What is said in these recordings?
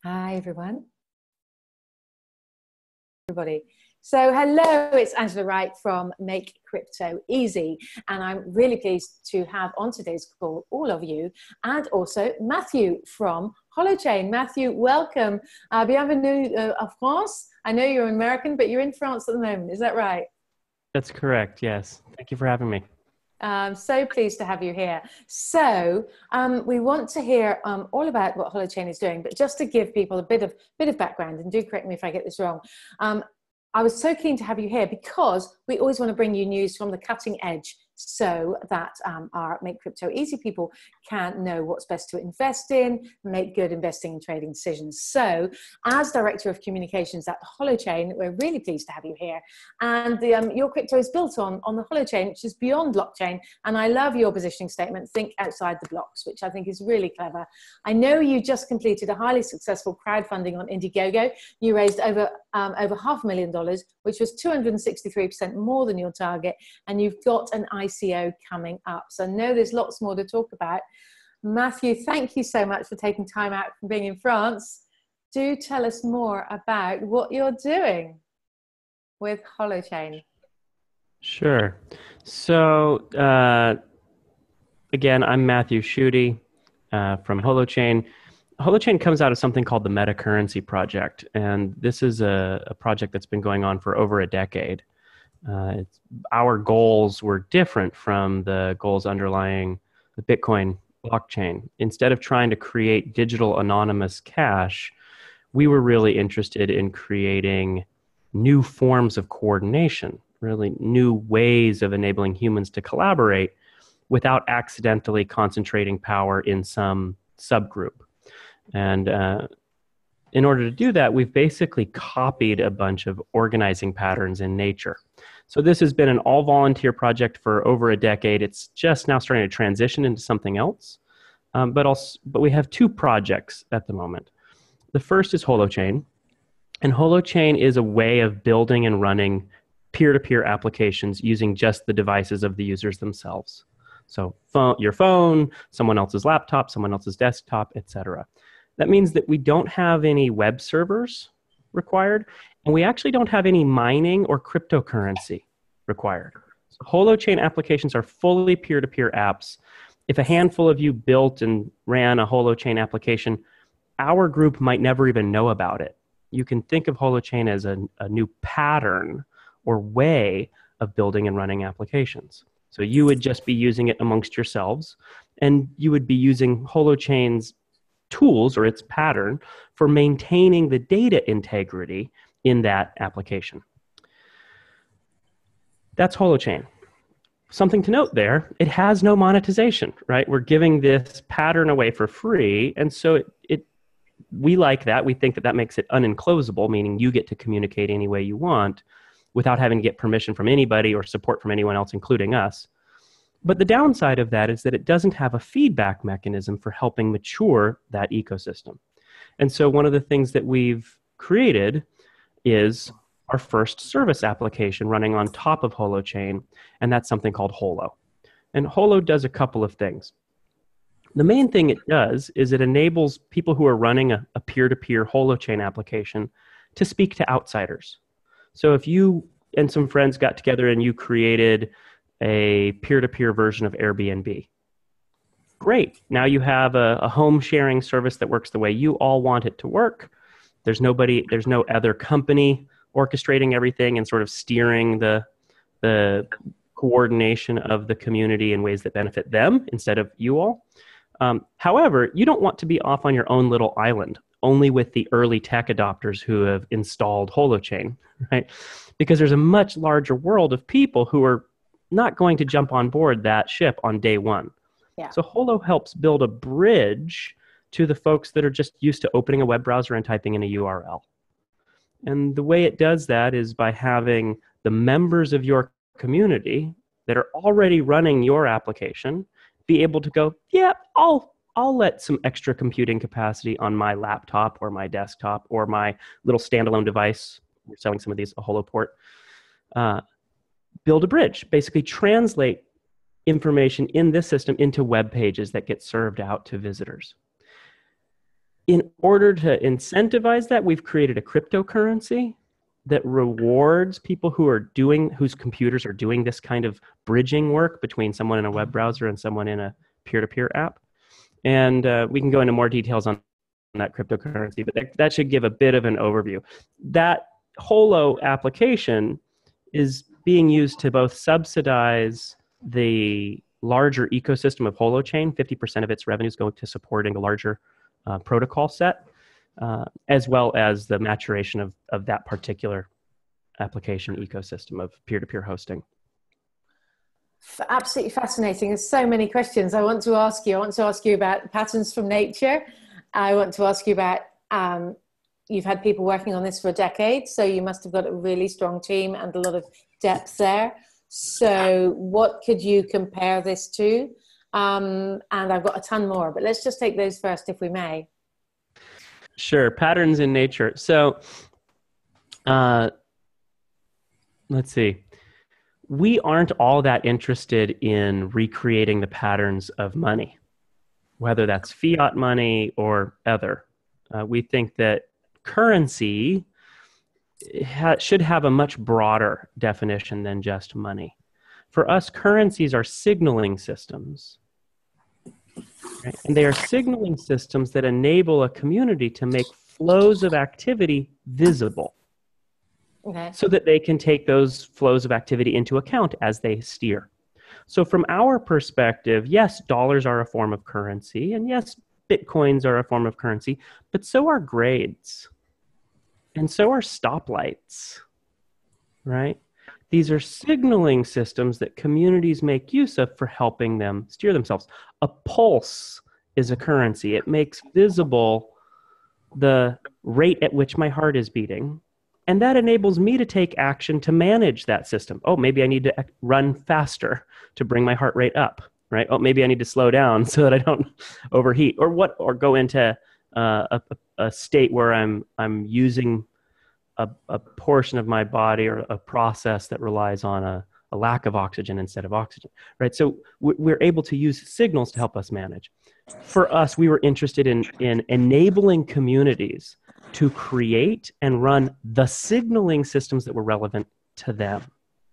Hi, everybody. So hello, it's Angela Wright from Make Crypto Easy. And I'm really pleased to have on today's call all of you and also Matthew from Holochain. Matthew, welcome. Bienvenue en France. I know you're American, but you're in France at the moment. Is that right? That's correct, yes. Thank you for having me. So pleased to have you here. So we want to hear all about what Holochain is doing, but just to give people a bit of background, and do correct me if I get this wrong. I was so keen to have you here because we always want to bring you news from the cutting edge so that our Make Crypto Easy people can know what's best to invest in, make good investing and trading decisions. So as Director of Communications at Holochain, we're really pleased to have you here. And your crypto is built on the Holochain, which is beyond blockchain. And I love your positioning statement, think outside the blocks, which I think is really clever. I know you just completed a highly successful crowdfunding on Indiegogo. You raised over $500,000, which was 263% more than your target. And you've got an ICO coming up. So I know there's lots more to talk about. Matthew, thank you so much for taking time out from being in France. Do tell us more about what you're doing with Holochain. Sure. So, again, I'm Matthew Schutte from Holochain. Holochain comes out of something called the Metacurrency Project, and this is a project that's been going on for over a decade. Our goals were different from the goals underlying the Bitcoin blockchain. Instead of trying to create digital anonymous cash, we were really interested in creating new forms of coordination, really new ways of enabling humans to collaborate without accidentally concentrating power in some subgroup. And in order to do that, we've basically copied a bunch of organizing patterns in nature. So this has been an all-volunteer project for over a decade. It's just now starting to transition into something else. But we have two projects at the moment. The first is Holochain. And Holochain is a way of building and running peer-to-peer applications using just the devices of the users themselves. So your phone, someone else's laptop, someone else's desktop, etc. That means that we don't have any web servers required, and we actually don't have any mining or cryptocurrency required. So Holochain applications are fully peer-to-peer apps. If a handful of you built and ran a Holochain application, our group might never even know about it. You can think of Holochain as a new pattern or way of building and running applications. So you would just be using it amongst yourselves, and you would be using Holochain's tools or its pattern for maintaining the data integrity in that application. That's Holochain. Something to note there, it has no monetization, right? We're giving this pattern away for free, and so we like that. We think that that makes it unenclosable, meaning you get to communicate any way you want without having to get permission from anybody or support from anyone else, including us. But the downside of that is that it doesn't have a feedback mechanism for helping mature that ecosystem. And so one of the things that we've created is our first service application running on top of Holochain, and that's something called Holo. And Holo does a couple of things. The main thing it does is it enables people who are running a peer-to-peer Holochain application to speak to outsiders. So if you and some friends got together and you created a peer-to-peer version of Airbnb, great. Now you have a home sharing service that works the way you all want it to work. There's no other company orchestrating everything and sort of steering the coordination of the community in ways that benefit them instead of you all. However, you don't want to be off on your own little island, only with the early tech adopters who have installed Holochain, right? Because there's a much larger world of people who are not going to jump on board that ship on day one. Yeah. So Holo helps build a bridge to the folks that are just used to opening a web browser and typing in a URL. And the way it does that is by having the members of your community that are already running your application be able to go, yeah, I'll let some extra computing capacity on my laptop or my desktop or my little standalone device. We're selling some of these, a Holoport. Build a bridge, basically translate information in this system into web pages that get served out to visitors. in order to incentivize that, we've created a cryptocurrency that rewards people whose computers are doing this kind of bridging work between someone in a web browser and someone in a peer-to-peer app. And we can go into more details on that cryptocurrency, but that should give a bit of an overview. That Holo application is being used to both subsidize the larger ecosystem of Holochain. 50% of its revenues go to supporting a larger protocol set, as well as the maturation of that particular application ecosystem of peer-to-peer hosting. Absolutely fascinating. There's so many questions I want to ask you. I want to ask you about patterns from nature. I want to ask you about, you've had people working on this for a decade, so you must have got a really strong team and a lot of depth there. So what could you compare this to? And I've got a ton more, but let's just take those first, if we may. Sure. Patterns in nature. So let's see. We aren't all that interested in recreating the patterns of money, whether that's fiat money or other. We think that currency should have a much broader definition than just money. For us, currencies are signaling systems. Right? And they are signaling systems that enable a community to make flows of activity visible. Okay. So that they can take those flows of activity into account as they steer. So from our perspective, yes, dollars are a form of currency, and yes, bitcoins are a form of currency, but so are grades, and so are stoplights, right? These are signaling systems that communities make use of for helping them steer themselves. A pulse is a currency. It makes visible the rate at which my heart is beating. And that enables me to take action to manage that system. Oh, maybe I need to run faster to bring my heart rate up, right? Oh, maybe I need to slow down so that I don't overheat, or go into a state where I'm using a portion of my body or a process that relies on a lack of oxygen instead of oxygen, right? So we're able to use signals to help us manage. For us, we were interested in enabling communities to create and run the signaling systems that were relevant to them,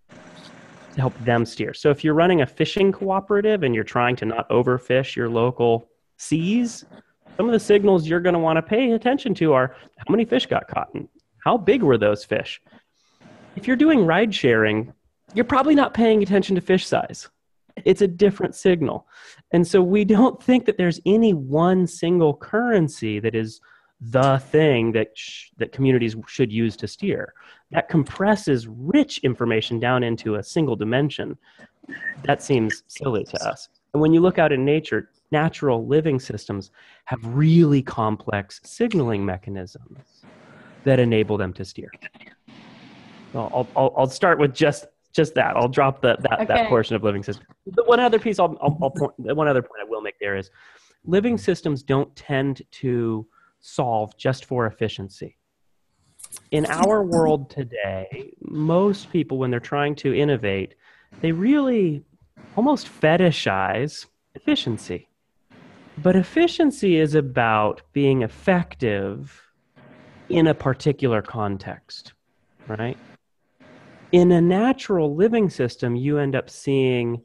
to help them steer. So if you're running a fishing cooperative and you're trying to not overfish your local seas, some of the signals you're going to want to pay attention to are how many fish got caught and how big were those fish. If you're doing ride sharing, you're probably not paying attention to fish size. It's a different signal. And so we don't think that there's any one single currency that is the thing that communities should use to steer. That compresses rich information down into a single dimension. That seems silly to us. And when you look out in nature, natural living systems have really complex signaling mechanisms that enable them to steer. So I'll start with just that. I'll drop that portion of living systems. The one other piece one other point I will make there is living systems don't tend to solve just for efficiency. In our world today, most people, when they're trying to innovate, they really almost fetishize efficiency. But efficiency is about being effective in a particular context, right? In a natural living system, you end up seeing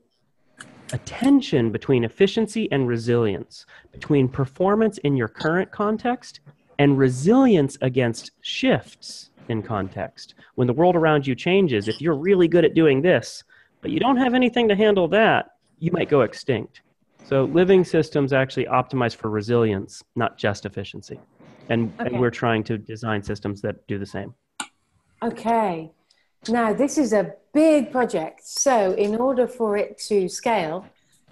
a tension between efficiency and resilience, between performance in your current context and resilience against shifts in context. When the world around you changes, if you're really good at doing this, but you don't have anything to handle that, you might go extinct. So living systems actually optimize for resilience, not just efficiency. And we're trying to design systems that do the same. Okay. Now, this is a big project. So in order for it to scale,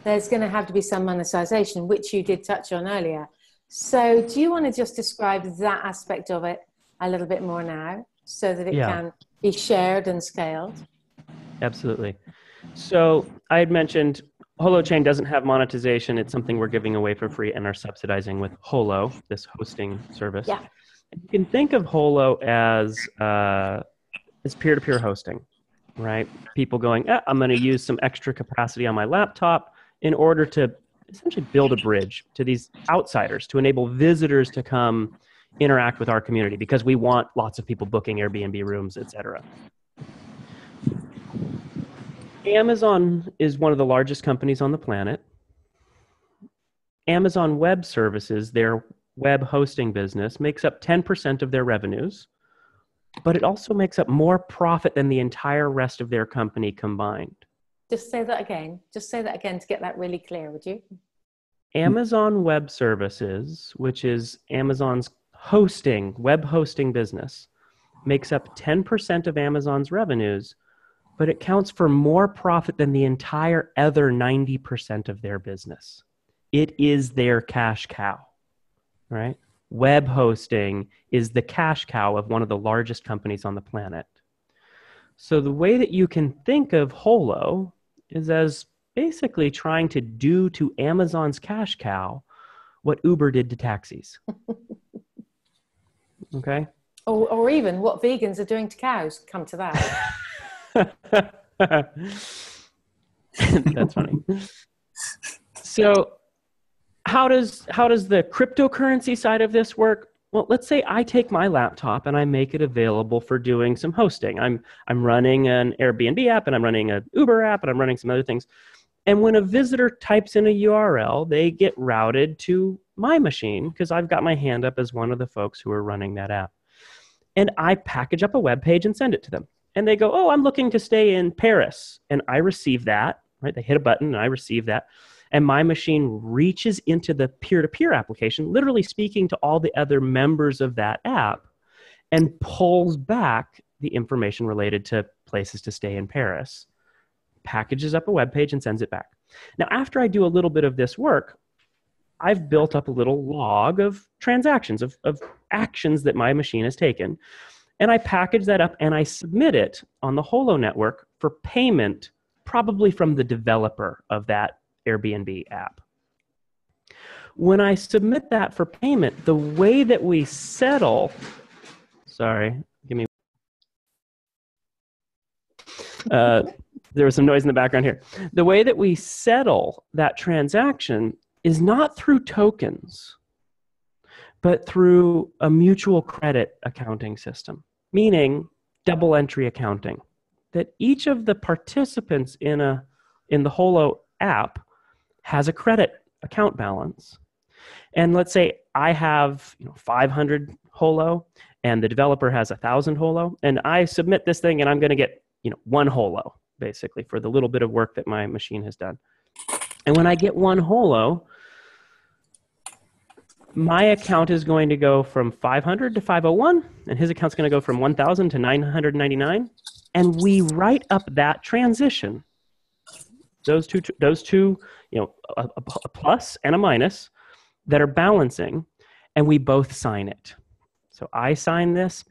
there's going to have to be some monetization, which you did touch on earlier. So do you want to just describe that aspect of it a little bit more now so that it can be shared and scaled? Absolutely. So I had mentioned Holochain doesn't have monetization. It's something we're giving away for free and are subsidizing with Holo, this hosting service. Yeah. And you can think of Holo as peer-to-peer hosting, right? People going, I'm going to use some extra capacity on my laptop in order to essentially build a bridge to these outsiders to enable visitors to come interact with our community because we want lots of people booking Airbnb rooms, etc. Amazon is one of the largest companies on the planet. Amazon Web Services, their web hosting business, makes up 10% of their revenues, but it also makes up more profit than the entire rest of their company combined. Just say that again. Just say that again to get that really clear, would you? Amazon Web Services, which is Amazon's web hosting business, makes up 10% of Amazon's revenues, but it counts for more profit than the entire other 90% of their business. It is their cash cow, right? Web hosting is the cash cow of one of the largest companies on the planet. So the way that you can think of Holo is as basically trying to do to Amazon's cash cow what Uber did to taxis. Okay? Or even what vegans are doing to cows. Come to that. That's funny. So how does the cryptocurrency side of this work? Well, let's say I take my laptop and I make it available for doing some hosting. I'm running an Airbnb app and I'm running an Uber app and I'm running some other things. And when a visitor types in a URL, they get routed to my machine because I've got my hand up as one of the folks who are running that app. And I package up a web page and send it to them. And they go, oh, I'm looking to stay in Paris. And I receive that, right? They hit a button and I receive that. And my machine reaches into the peer-to-peer application, literally speaking to all the other members of that app, and pulls back the information related to places to stay in Paris, packages up a web page and sends it back. Now, after I do a little bit of this work, I've built up a little log of transactions, of actions that my machine has taken. And I package that up and I submit it on the Holo network for payment, probably from the developer of that Airbnb app. When I submit that for payment, the way that we settle, sorry, give me, there was some noise in the background here. The way that we settle that transaction is not through tokens, but through a mutual credit accounting system, meaning double entry accounting, that each of the participants in the Holo app has a credit account balance. And let's say I have 500 Holo and the developer has 1,000 Holo, and I submit this thing and I'm going to get 1 Holo basically for the little bit of work that my machine has done. And when I get 1 Holo, my account is going to go from 500 to 501, and his account's going to go from 1,000 to 999. And we write up that transition, those two, a plus and a minus that are balancing, and we both sign it. So I sign this,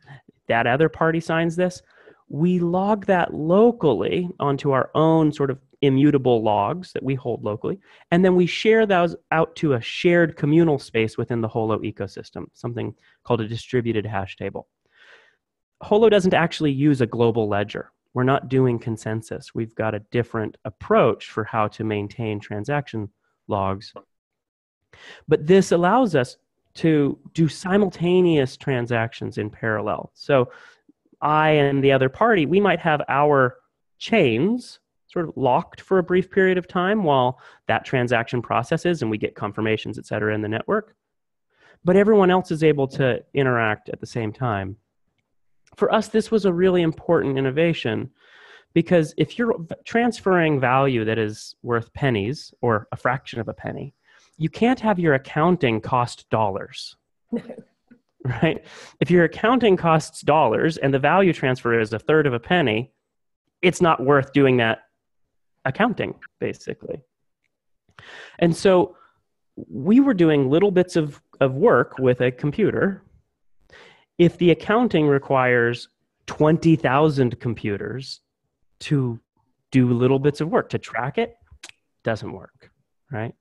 that other party signs this. We log that locally onto our own sort of immutable logs that we hold locally, and then we share those out to a shared communal space within the Holo ecosystem, something called a distributed hash table. Holo doesn't actually use a global ledger. We're not doing consensus. We've got a different approach for how to maintain transaction logs. But this allows us to do simultaneous transactions in parallel. So I and the other party, we might have our chains sort of locked for a brief period of time while that transaction processes and we get confirmations, et cetera, in the network. But everyone else is able to interact at the same time. For us, this was a really important innovation because if you're transferring value that is worth pennies or a fraction of a penny, you can't have your accounting cost dollars. Right? If your accounting costs dollars and the value transfer is a third of a penny, it's not worth doing that accounting, basically. And so we were doing little bits of work with a computer. If the accounting requires 20,000 computers to do little bits of work, to track it, doesn't work, right?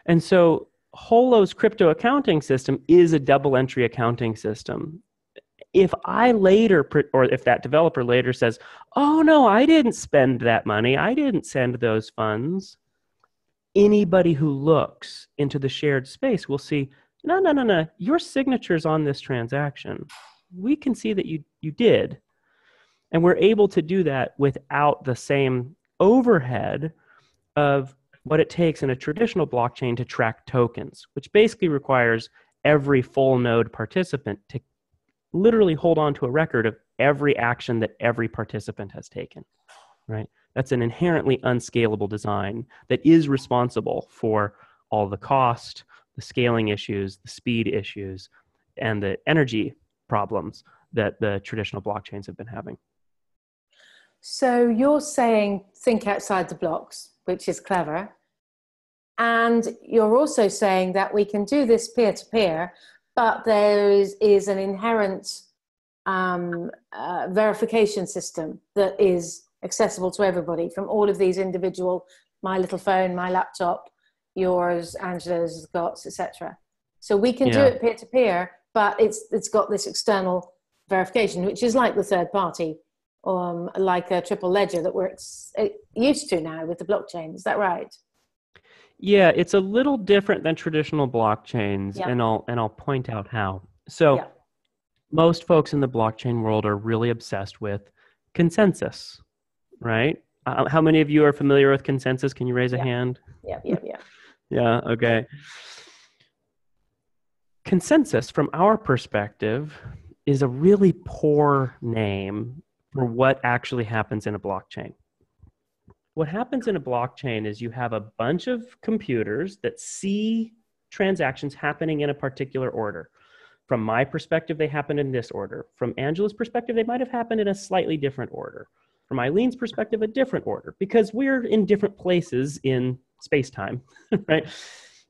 And so Holo's crypto accounting system is a double entry accounting system. If I later, or if that developer later says, oh no, I didn't spend that money, I didn't send those funds, anybody who looks into the shared space will see, no, no, no, no, your signature's on this transaction. We can see that you did. And we're able to do that without the same overhead of what it takes in a traditional blockchain to track tokens, which basically requires every full node participant to literally hold on to a record of every action that every participant has taken, right? That's an inherently unscalable design that is responsible for all the cost, the scaling issues, the speed issues, and the energy problems that the traditional blockchains have been having. So you're saying think outside the blocks, which is clever. And you're also saying that we can do this peer-to-peer, but there is an inherent verification system that is accessible to everybody from all of these individual, my little phone, my laptop, yours, Angela's, Scott's, etc. So we can do it peer-to-peer, but it's got this external verification, which is like the third party, like a triple ledger that we're used to now with the blockchain. Is that right? Yeah, it's a little different than traditional blockchains, and I'll point out how. So most folks in the blockchain world are really obsessed with consensus, right? How many of you are familiar with consensus? Can you raise a hand? Yeah. Yeah, okay. Consensus, from our perspective, is a really poor name for what actually happens in a blockchain. What happens in a blockchain is you have a bunch of computers that see transactions happening in a particular order. From my perspective, they happen in this order. From Angela's perspective, they might have happened in a slightly different order. From Eileen's perspective, a different order, because we're in different places in space-time, right?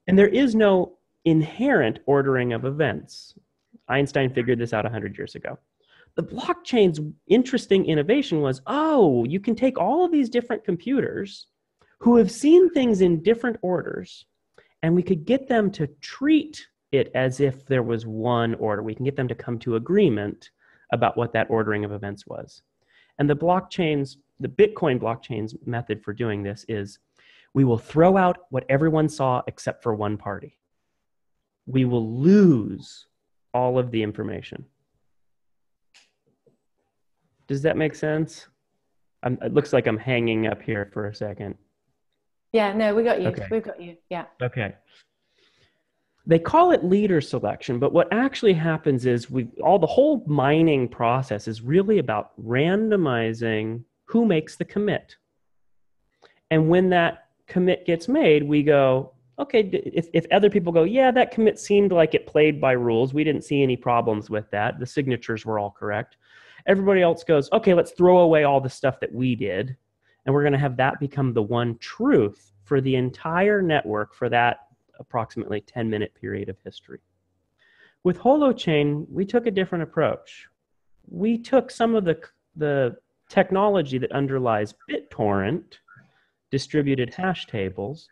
And there is no inherent ordering of events. Einstein figured this out 100 years ago. The blockchain's interesting innovation was, you can take all of these different computers who have seen things in different orders, and we could get them to treat it as if there was one order. We can get them to come to agreement about what that ordering of events was. And the Bitcoin blockchain's method for doing this is we will throw out what everyone saw except for one party. We will lose all of the information. Does that make sense? It looks like I'm hanging up here for a second. Yeah, no, we got you. Okay. We've got you. Yeah. Okay. They call it leader selection, but what actually happens is the whole mining process is really about randomizing who makes the commit. And when that commit gets made, we go, okay, if other people go, yeah, that commit seemed like it played by rules. We didn't see any problems with that. The signatures were all correct. Everybody else goes, okay, let's throw away all the stuff that we did. And we're going to have that become the one truth for the entire network for that approximately 10-minute period of history. With Holochain, we took a different approach. We took some of the technology that underlies BitTorrent, distributed hash tables,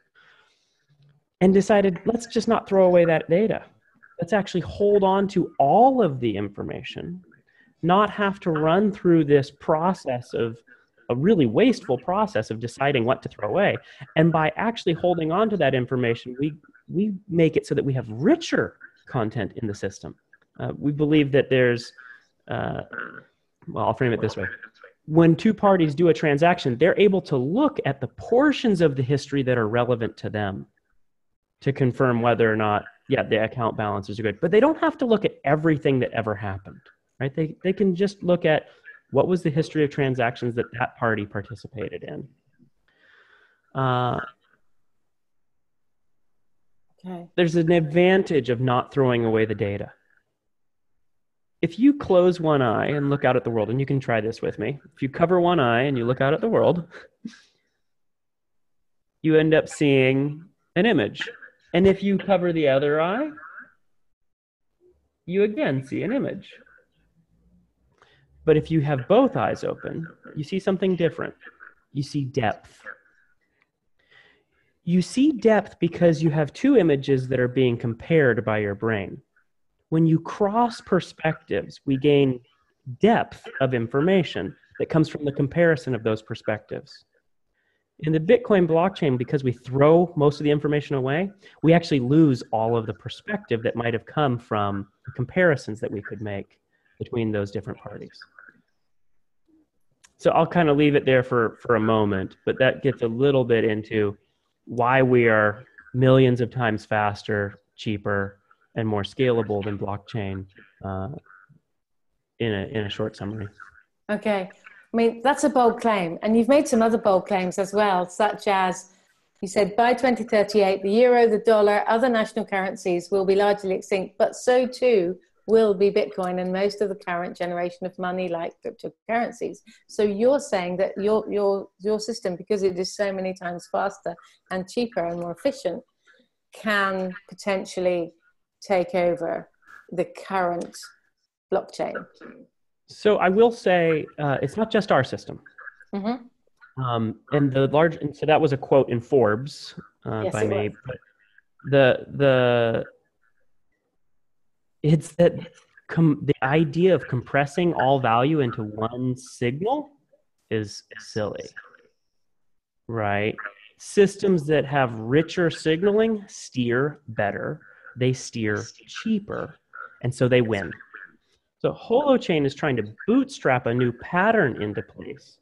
and decided, let's just not throw away that data. Let's actually hold on to all of the information, not have to run through this process of a really wasteful process of deciding what to throw away. And by actually holding on to that information, we make it so that we have richer content in the system. We believe that there's, I'll frame it this way. When two parties do a transaction, they're able to look at the portions of the history that are relevant to them to confirm whether or not, the account balances are good. But they don't have to look at everything that ever happened, right? They can just look at what was the history of transactions that party participated in. Okay. There's an advantage of not throwing away the data. If you close one eye and look out at the world, and you can try this with me. If you cover one eye and you look out at the world, you end up seeing an image. And if you cover the other eye, you again see an image. But if you have both eyes open, you see something different. You see depth. You see depth because you have two images that are being compared by your brain. When you cross perspectives, we gain depth of information that comes from the comparison of those perspectives. In the Bitcoin blockchain, because we throw most of the information away, we actually lose all of the perspective that might have come from the comparisons that we could make between those different parties. So I'll kind of leave it there for a moment, but that gets a little bit into why we are millions of times faster, cheaper, and more scalable than blockchain in a short summary. Okay. I mean, that's a bold claim. And you've made some other bold claims as well, such as you said by 2038, the euro, the dollar, other national currencies will be largely extinct, but so too will be Bitcoin and most of the current generation of money like cryptocurrencies. So you're saying that your system, because it is so many times faster and cheaper and more efficient, can potentially take over the current blockchain. So I will say it's not just our system. Mm-hmm. And so that was a quote in Forbes by me. But it's that the idea of compressing all value into one signal is silly, right? Systems that have richer signaling steer better, they steer cheaper, and so they win. So Holochain is trying to bootstrap a new pattern into place.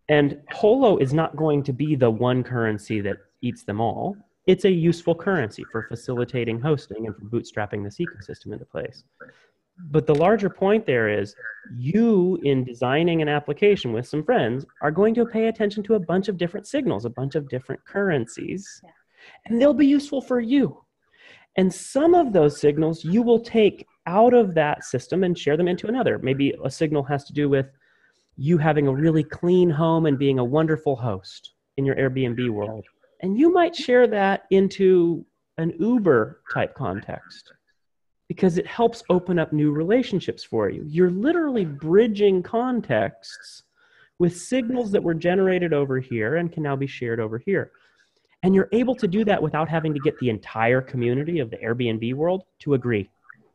And Holo is not going to be the one currency that eats them all. It's a useful currency for facilitating hosting and for bootstrapping this ecosystem into place. But the larger point there is you, in designing an application with some friends, are going to pay attention to a bunch of different signals, a bunch of different currencies, and they'll be useful for you. And some of those signals you will take out of that system and share them into another. Maybe a signal has to do with you having a really clean home and being a wonderful host in your Airbnb world. And you might share that into an Uber type context because it helps open up new relationships for you. You're literally bridging contexts with signals that were generated over here and can now be shared over here. And you're able to do that without having to get the entire community of the Airbnb world to agree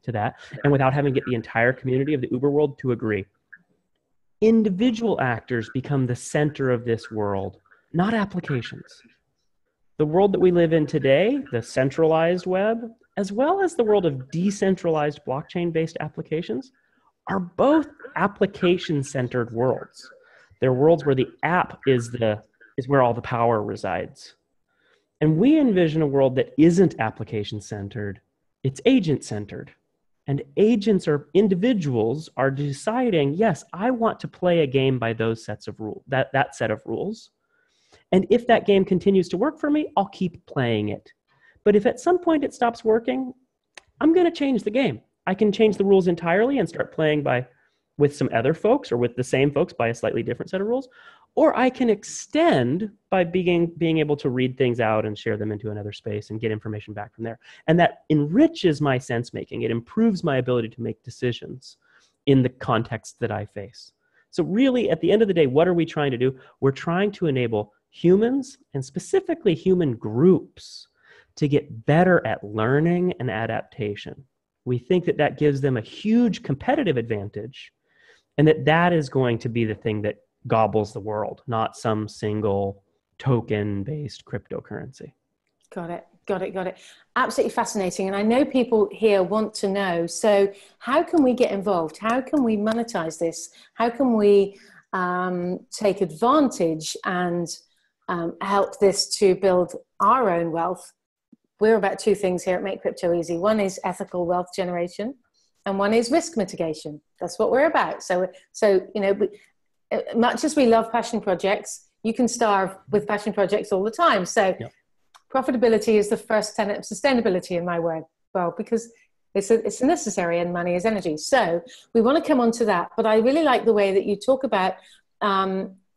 to that, and without having to get the entire community of the Uber world to agree. Individual actors become the center of this world, not applications. The world that we live in today, the centralized web, as well as the world of decentralized blockchain-based applications, are both application-centered worlds. They're worlds where the app is where all the power resides. And we envision a world that isn't application-centered, it's agent-centered. And agents or individuals are deciding, yes, I want to play a game by those sets of rules, that set of rules. And if that game continues to work for me, I'll keep playing it. But if at some point it stops working, I'm going to change the game. I can change the rules entirely and start playing with some other folks or with the same folks by a slightly different set of rules. Or I can extend by being able to read things out and share them into another space and get information back from there. And that enriches my sense making. It improves my ability to make decisions in the context that I face. So really, at the end of the day, what are we trying to do? We're trying to enable humans, and specifically human groups, to get better at learning and adaptation. We think that that gives them a huge competitive advantage, and that is going to be the thing that gobbles the world, not some single token-based cryptocurrency. Got it. Absolutely fascinating. And I know people here want to know, so how can we get involved? How can we monetize this? How can we take advantage and help this to build our own wealth? We're about two things here at Make Crypto Easy. One is ethical wealth generation, and one is risk mitigation. That's what we're about. So you know, much as we love passion projects, you can starve with passion projects all the time. So yep. Profitability is the first tenet of sustainability in my world, because it's necessary, and money is energy. So we want to come on to that. But I really like the way that you talk about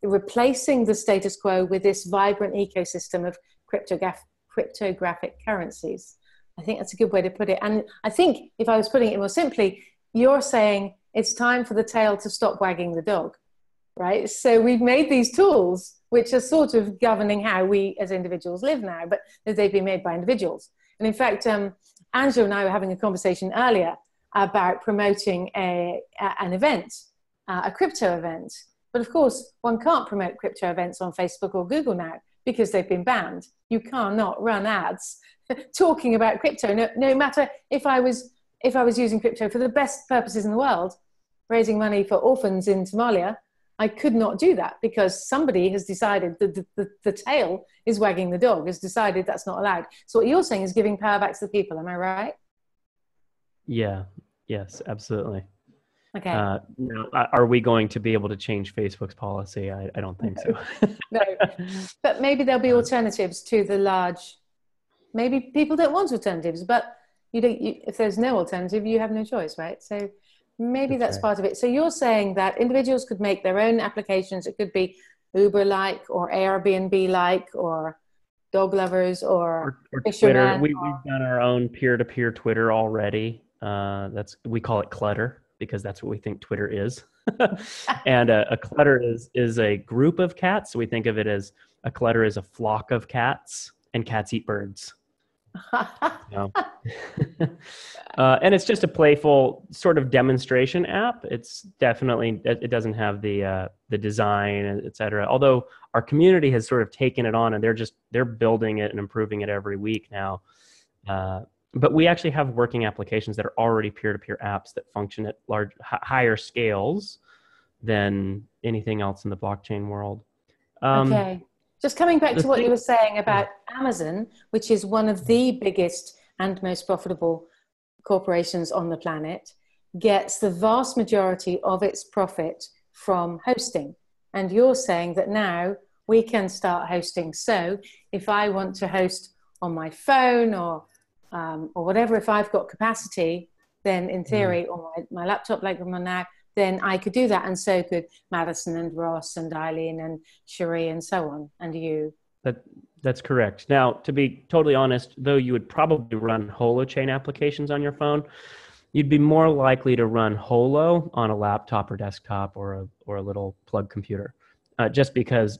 replacing the status quo with this vibrant ecosystem of cryptographic currencies. I think that's a good way to put it. And I think if I was putting it more simply, you're saying it's time for the tail to stop wagging the dog, right? So we've made these tools which are sort of governing how we as individuals live now, but they've been made by individuals. And in fact, Angela and I were having a conversation earlier about promoting an event, a crypto event. But of course, one can't promote crypto events on Facebook or Google now because they've been banned. You cannot run ads talking about crypto, no matter if I was using crypto for the best purposes in the world, raising money for orphans in Somalia. I could not do that because somebody has decided that the tail is wagging the dog, has decided that's not allowed. So what you're saying is giving power back to the people. Am I right? Yeah. Yes, absolutely. Okay. Now, are we going to be able to change Facebook's policy? I don't think so. No, but maybe there'll be alternatives to the large. Maybe people don't want alternatives, but if there's no alternative, you have no choice, right? So maybe that's right. part of it. So you're saying that individuals could make their own applications. It could be Uber-like or Airbnb-like or dog lovers or Twitter. fishermen. We've done our own peer-to-peer Twitter already. We call it Clutter because that's what we think Twitter is. And a clutter is a group of cats. So we think of it as a clutter is a flock of cats, and cats eat birds. And it's just a playful sort of demonstration app. It's definitely, it doesn't have the design, et cetera. Although our community has sort of taken it on and they're building it and improving it every week now. But we actually have working applications that are already peer-to-peer apps that function at higher scales than anything else in the blockchain world. Okay. Just coming back to what you were saying about Amazon, which is one of the biggest and most profitable corporations on the planet, gets the vast majority of its profit from hosting. And you're saying that now we can start hosting. So if I want to host on my phone or whatever, if I've got capacity, then in theory, or my laptop like I'm on now, then I could do that. And so could Madison and Ross and Eileen and Cherie and so on, and you. That's correct. Now, to be totally honest, though you would probably run Holochain applications on your phone, you'd be more likely to run Holo on a laptop or desktop or a little plug computer, just because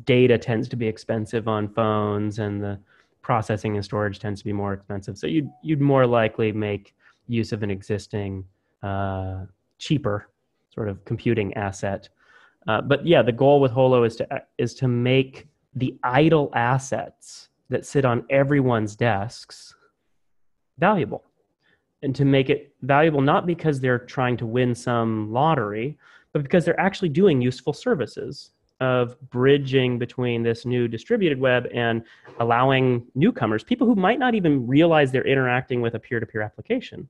data tends to be expensive on phones and the processing and storage tends to be more expensive. So you'd more likely make use of an existing cheaper sort of computing asset. But yeah, the goal with Holo is to make the idle assets that sit on everyone's desks valuable, and to make it valuable not because they're trying to win some lottery, but because they're actually doing useful services of bridging between this new distributed web and allowing newcomers, people who might not even realize they're interacting with a peer-to-peer application,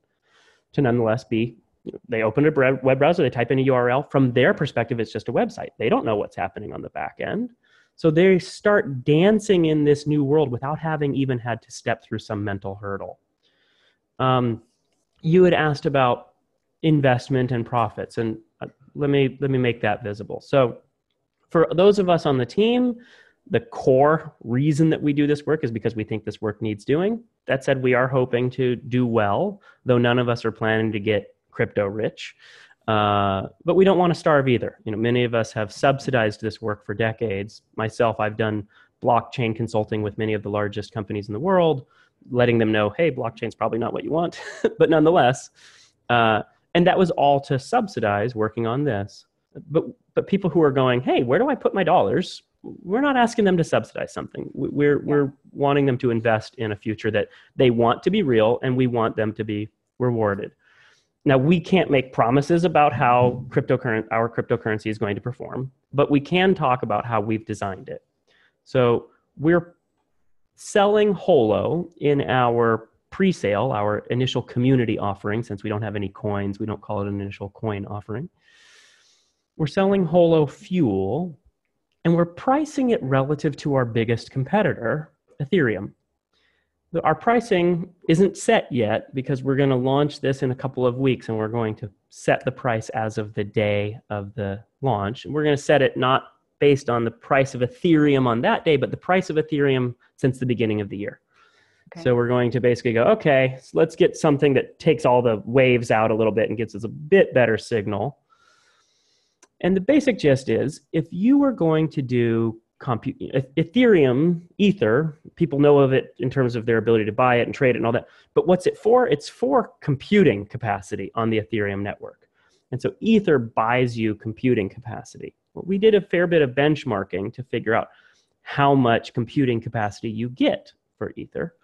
to nonetheless they open a web browser, they type in a URL. From their perspective, it's just a website. They don't know what's happening on the back end. So they start dancing in this new world without having even had to step through some mental hurdle. You had asked about investment and profits, and let me make that visible. So for those of us on the team, the core reason that we do this work is because we think this work needs doing. That said, we are hoping to do well, though none of us are planning to get crypto rich. But we don't want to starve either. Many of us have subsidized this work for decades. Myself, I've done blockchain consulting with many of the largest companies in the world, letting them know, hey, blockchain's probably not what you want, but nonetheless. And that was all to subsidize working on this. But people who are going, hey, where do I put my dollars? We're not asking them to subsidize something. We're wanting them to invest in a future that they want to be real, and we want them to be rewarded. Now, we can't make promises about how our cryptocurrency is going to perform, but we can talk about how we've designed it. So we're selling Holo in our pre-sale, our initial community offering. Since we don't have any coins, we don't call it an initial coin offering. We're selling Holo Fuel, and we're pricing it relative to our biggest competitor, Ethereum. Our pricing isn't set yet because we're going to launch this in a couple of weeks, and we're going to set the price as of the day of the launch. And we're going to set it not based on the price of Ethereum on that day, but the price of Ethereum since the beginning of the year. Okay. So we're going to basically go, okay, so let's get something that takes all the waves out a little bit and gives us a bit better signal. And the basic gist is, if you were going to do Ethereum, Ether, people know of it in terms of their ability to buy it and trade it and all that. But what's it for? It's for computing capacity on the Ethereum network. And so Ether buys you computing capacity. Well, we did a fair bit of benchmarking to figure out how much computing capacity you get for Ether.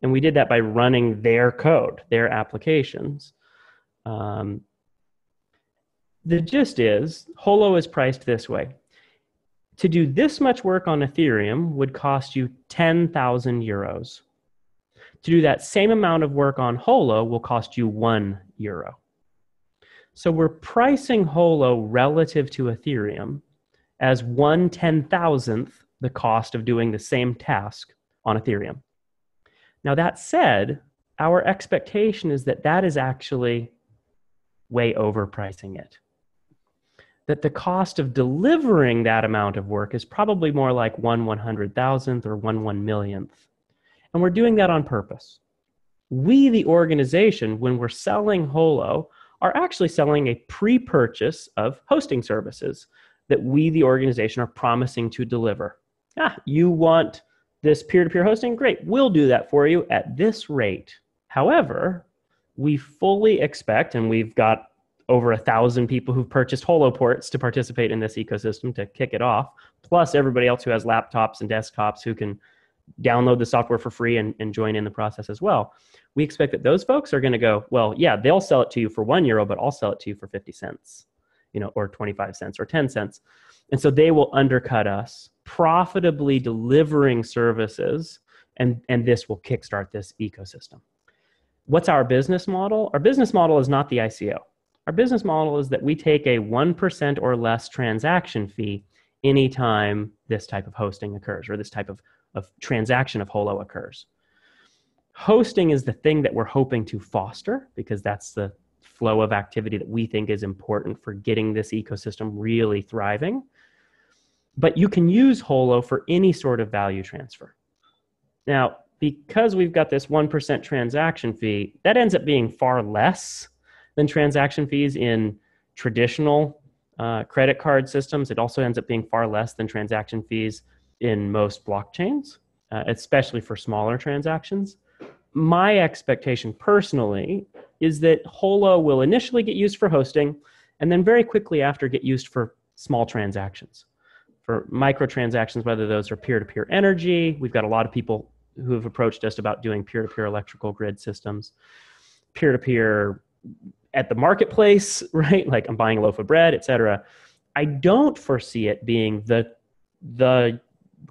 And we did that by running their code, their applications. The gist is, Holo is priced this way. To do this much work on Ethereum would cost you 10,000 euros. To do that same amount of work on Holo will cost you €1. So we're pricing Holo relative to Ethereum as 1/10,000th the cost of doing the same task on Ethereum. Now that said, our expectation is that that is actually way overpricing it. That the cost of delivering that amount of work is probably more like 1/100,000th or 1/1,000,000th. And we're doing that on purpose. We, the organization, when we're selling Holo, are actually selling a pre-purchase of hosting services that we, the organization, are promising to deliver. You want this peer-to-peer hosting? Great, we'll do that for you at this rate. However, we fully expect, and we've got over 1,000 people who've purchased Holo ports to participate in this ecosystem to kick it off, plus everybody else who has laptops and desktops who can download the software for free and join in the process as well. We expect that those folks are going to go, well, yeah, they'll sell it to you for €1, but I'll sell it to you for 50 cents, or 25 cents or 10 cents. And so they will undercut us, profitably delivering services, and this will kickstart this ecosystem. What's our business model? Our business model is not the ICO. Our business model is that we take a 1% or less transaction fee anytime this type of hosting occurs, or this type of transaction of Holo occurs. Hosting is the thing that we're hoping to foster, because that's the flow of activity that we think is important for getting this ecosystem really thriving. But you can use Holo for any sort of value transfer. Now, because we've got this 1% transaction fee, that ends up being far less than transaction fees in traditional credit card systems. It also ends up being far less than transaction fees in most blockchains, especially for smaller transactions. My expectation personally is that Holo will initially get used for hosting, and then very quickly after get used for small transactions. For microtransactions, whether those are peer-to-peer energy. We've got a lot of people who have approached us about doing peer-to-peer electrical grid systems. Peer-to-peer at the marketplace, right? Like I'm buying a loaf of bread, et cetera. I don't foresee it being the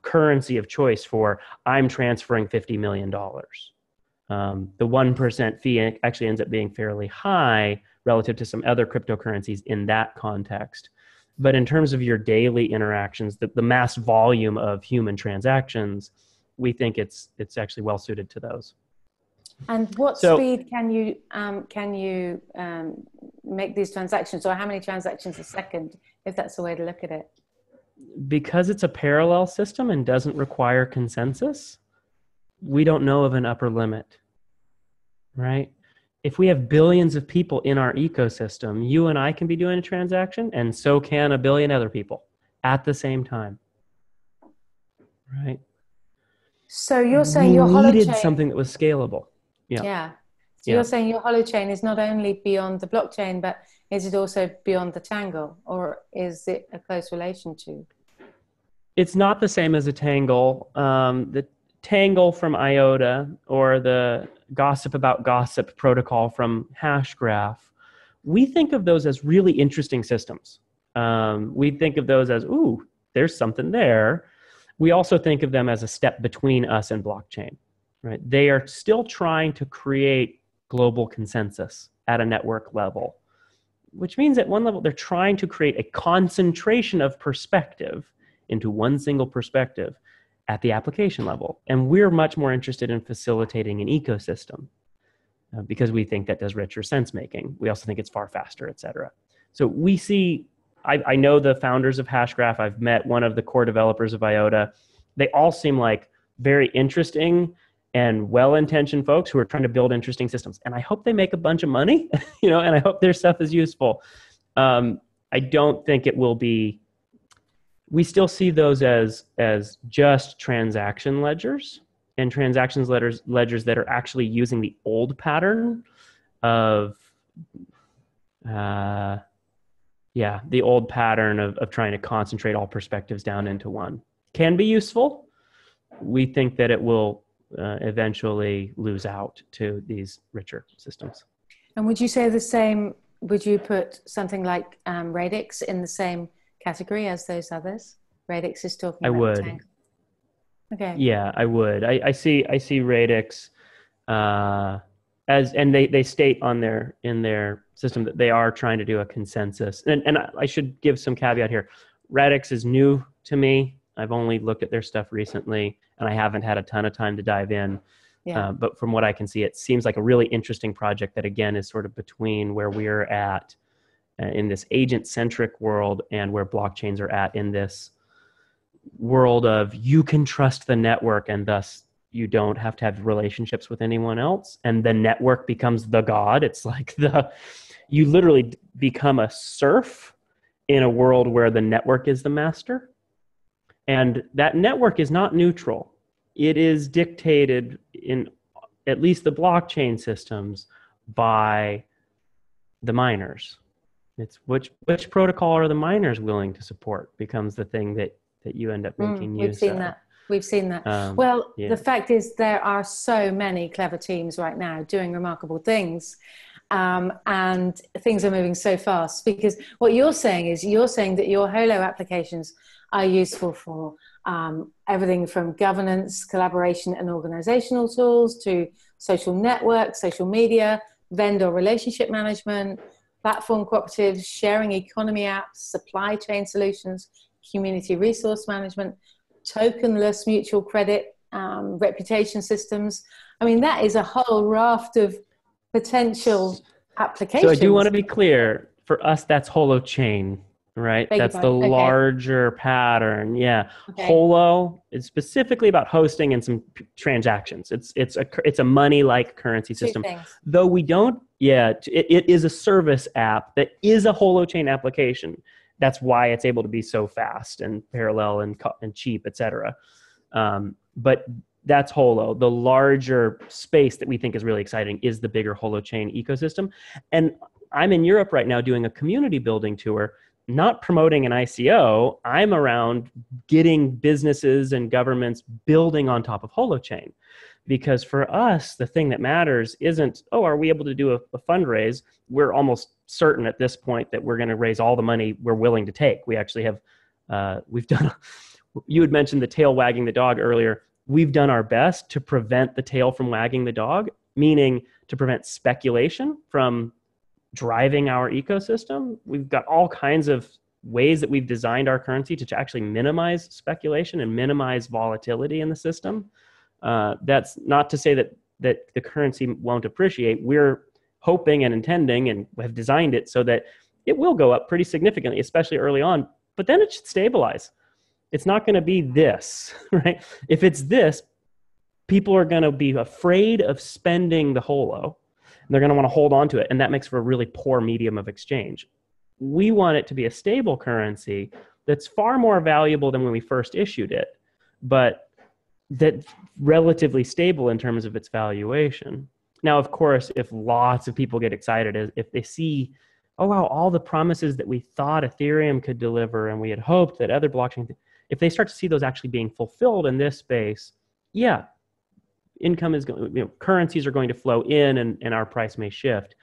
currency of choice for I'm transferring $50 million. The 1% fee actually ends up being fairly high relative to some other cryptocurrencies in that context. But in terms of your daily interactions, the mass volume of human transactions, we think it's actually well suited to those. And what speed can you make these transactions, or how many transactions a second, if that's the way to look at it? Because it's a parallel system and doesn't require consensus, we don't know of an upper limit, right? If we have billions of people in our ecosystem, you and I can be doing a transaction, and so can a billion other people at the same time, right? So you're saying your Holochain needed Holochain, something that was scalable. Yeah. So you're saying your Holochain is not only beyond the blockchain, but is it also beyond the Tangle, or is it a close relation to? It's not the same as a Tangle. The Tangle from IOTA, or the gossip about gossip protocol from Hashgraph, we think of those as really interesting systems. We think of those as, ooh, there's something there. We also think of them as a step between us and blockchain, right? They are still trying to create global consensus at a network level, which means at one level, they're trying to create a concentration of perspective into one single perspective at the application level. And we're much more interested in facilitating an ecosystem because we think that does richer sense making. We also think it's far faster, et cetera. So we see, I know the founders of Hashgraph. I've met one of the core developers of IOTA. They all seem like very interesting and well-intentioned folks who are trying to build interesting systems. And I hope they make a bunch of money, and I hope their stuff is useful. I don't think it will be. We still see those as just transaction ledgers, and transactions ledgers that are actually using the old pattern of Yeah, the old pattern of trying to concentrate all perspectives down into one can be useful. We think that it will eventually lose out to these richer systems. And would you say the same, would you put something like Radix in the same category as those others? Radix is talking I about the would. tank. Okay. Yeah, I would. I see Radix as, and they state on their, in their system that they are trying to do a consensus. And I should give some caveat here. Radix is new to me. I've only looked at their stuff recently, and I haven't had a ton of time to dive in. Yeah. But from what I can see, it seems like a really interesting project that, again, is sort of between where we're at in this agent-centric world and where blockchains are at in this world of you can trust the network, and thus you don't have to have relationships with anyone else. And the network becomes the god. It's like you literally become a serf in a world where the network is the master. And that network is not neutral. It is dictated, in at least the blockchain systems, by the miners. It's which protocol are the miners willing to support becomes the thing that you end up making use of. We've seen that. We've seen that. Well, yeah. The fact is there are so many clever teams right now doing remarkable things. And things are moving so fast, because what you're saying is that your Holo applications are useful for everything from governance, collaboration and organizational tools to social networks, social media, vendor relationship management, platform cooperatives, sharing economy apps, supply chain solutions, community resource management, tokenless mutual credit, reputation systems. I mean, that is a whole raft of potential applications. So I do want to be clear, for us, that's Holochain, right? That's the larger pattern. Yeah. Okay. Holo is specifically about hosting and some transactions. It's a money-like currency system. Though we don't, it is a service app that is a Holochain application. That's why it's able to be so fast and parallel and cheap, et cetera. But that's Holo. The larger space that we think is really exciting is the bigger Holochain ecosystem. And I'm in Europe right now doing a community building tour, not promoting an ICO. I'm around getting businesses and governments building on top of Holochain. Because for us, the thing that matters isn't, are we able to do a fundraise? We're almost certain at this point that we're going to raise all the money we're willing to take. We actually have, we've done, you had mentioned the tail wagging the dog earlier. We've done our best to prevent the tail from wagging the dog, meaning to prevent speculation from driving our ecosystem. We've got all kinds of ways that we've designed our currency to actually minimize speculation and minimize volatility in the system. That's not to say that the currency won't appreciate. We're hoping and intending and have designed it so that it will go up pretty significantly, especially early on, but then it should stabilize. It's not going to be this, right? If it's this, people are going to be afraid of spending the Holo, and they're going to want to hold on to it, and that makes for a really poor medium of exchange. We want it to be a stable currency that's far more valuable than when we first issued it, but that's relatively stable in terms of its valuation. Now, of course, if lots of people get excited, if they see, oh, wow, all the promises that we thought Ethereum could deliver and we had hoped that other blockchains, if they start to see those actually being fulfilled in this space, income is going, currencies are going to flow in and our price may shift.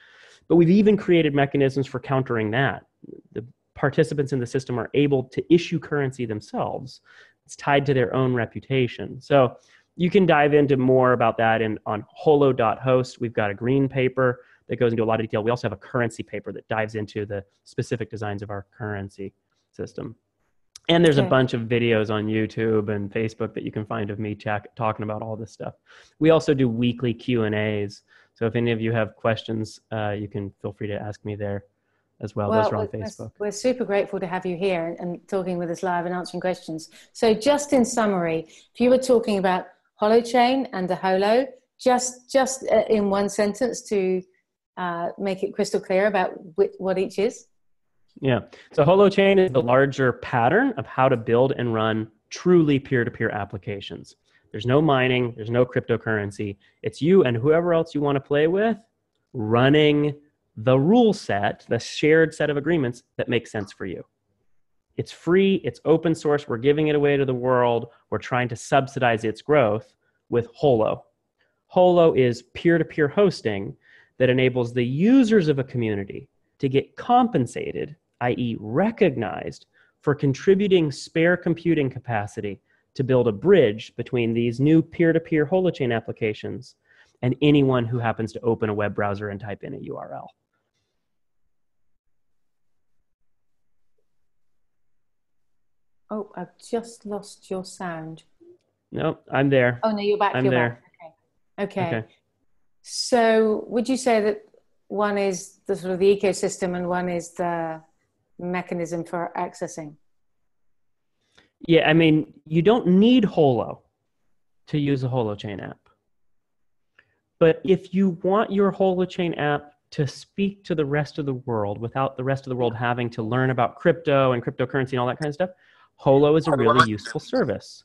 But we've even created mechanisms for countering that. The participants in the system are able to issue currency themselves. It's tied to their own reputation. So you can dive into more about that on holo.host. We've got a green paper that goes into a lot of detail. We also have a currency paper that dives into the specific designs of our currency system. And there's a bunch of videos on YouTube and Facebook that you can find of me talking about all this stuff. We also do weekly Q&As. So if any of you have questions, you can feel free to ask me there as well. Those are on Facebook. We're super grateful to have you here and talking with us live and answering questions. So just in summary, if you were talking about Holochain and the Holo, just in one sentence to make it crystal clear about what each is. Yeah. So Holochain is the larger pattern of how to build and run truly peer-to-peer applications. There's no mining. There's no cryptocurrency. It's you and whoever else you want to play with running the rule set, the shared set of agreements that make sense for you. It's free, it's open source, we're giving it away to the world, we're trying to subsidize its growth with Holo. Holo is peer-to-peer hosting that enables the users of a community to get compensated, i.e. recognized, for contributing spare computing capacity to build a bridge between these new peer-to-peer Holochain applications and anyone who happens to open a web browser and type in a URL. Oh, I've just lost your sound. No, I'm there. Oh, no, you're back. I'm you're there. back. Okay. So would you say that one is the sort of the ecosystem and one is the mechanism for accessing? Yeah, I mean, you don't need Holo to use a Holochain app. But if you want your Holochain app to speak to the rest of the world without the rest of the world having to learn about crypto and cryptocurrency and all that kind of stuff, Holo is a really useful service.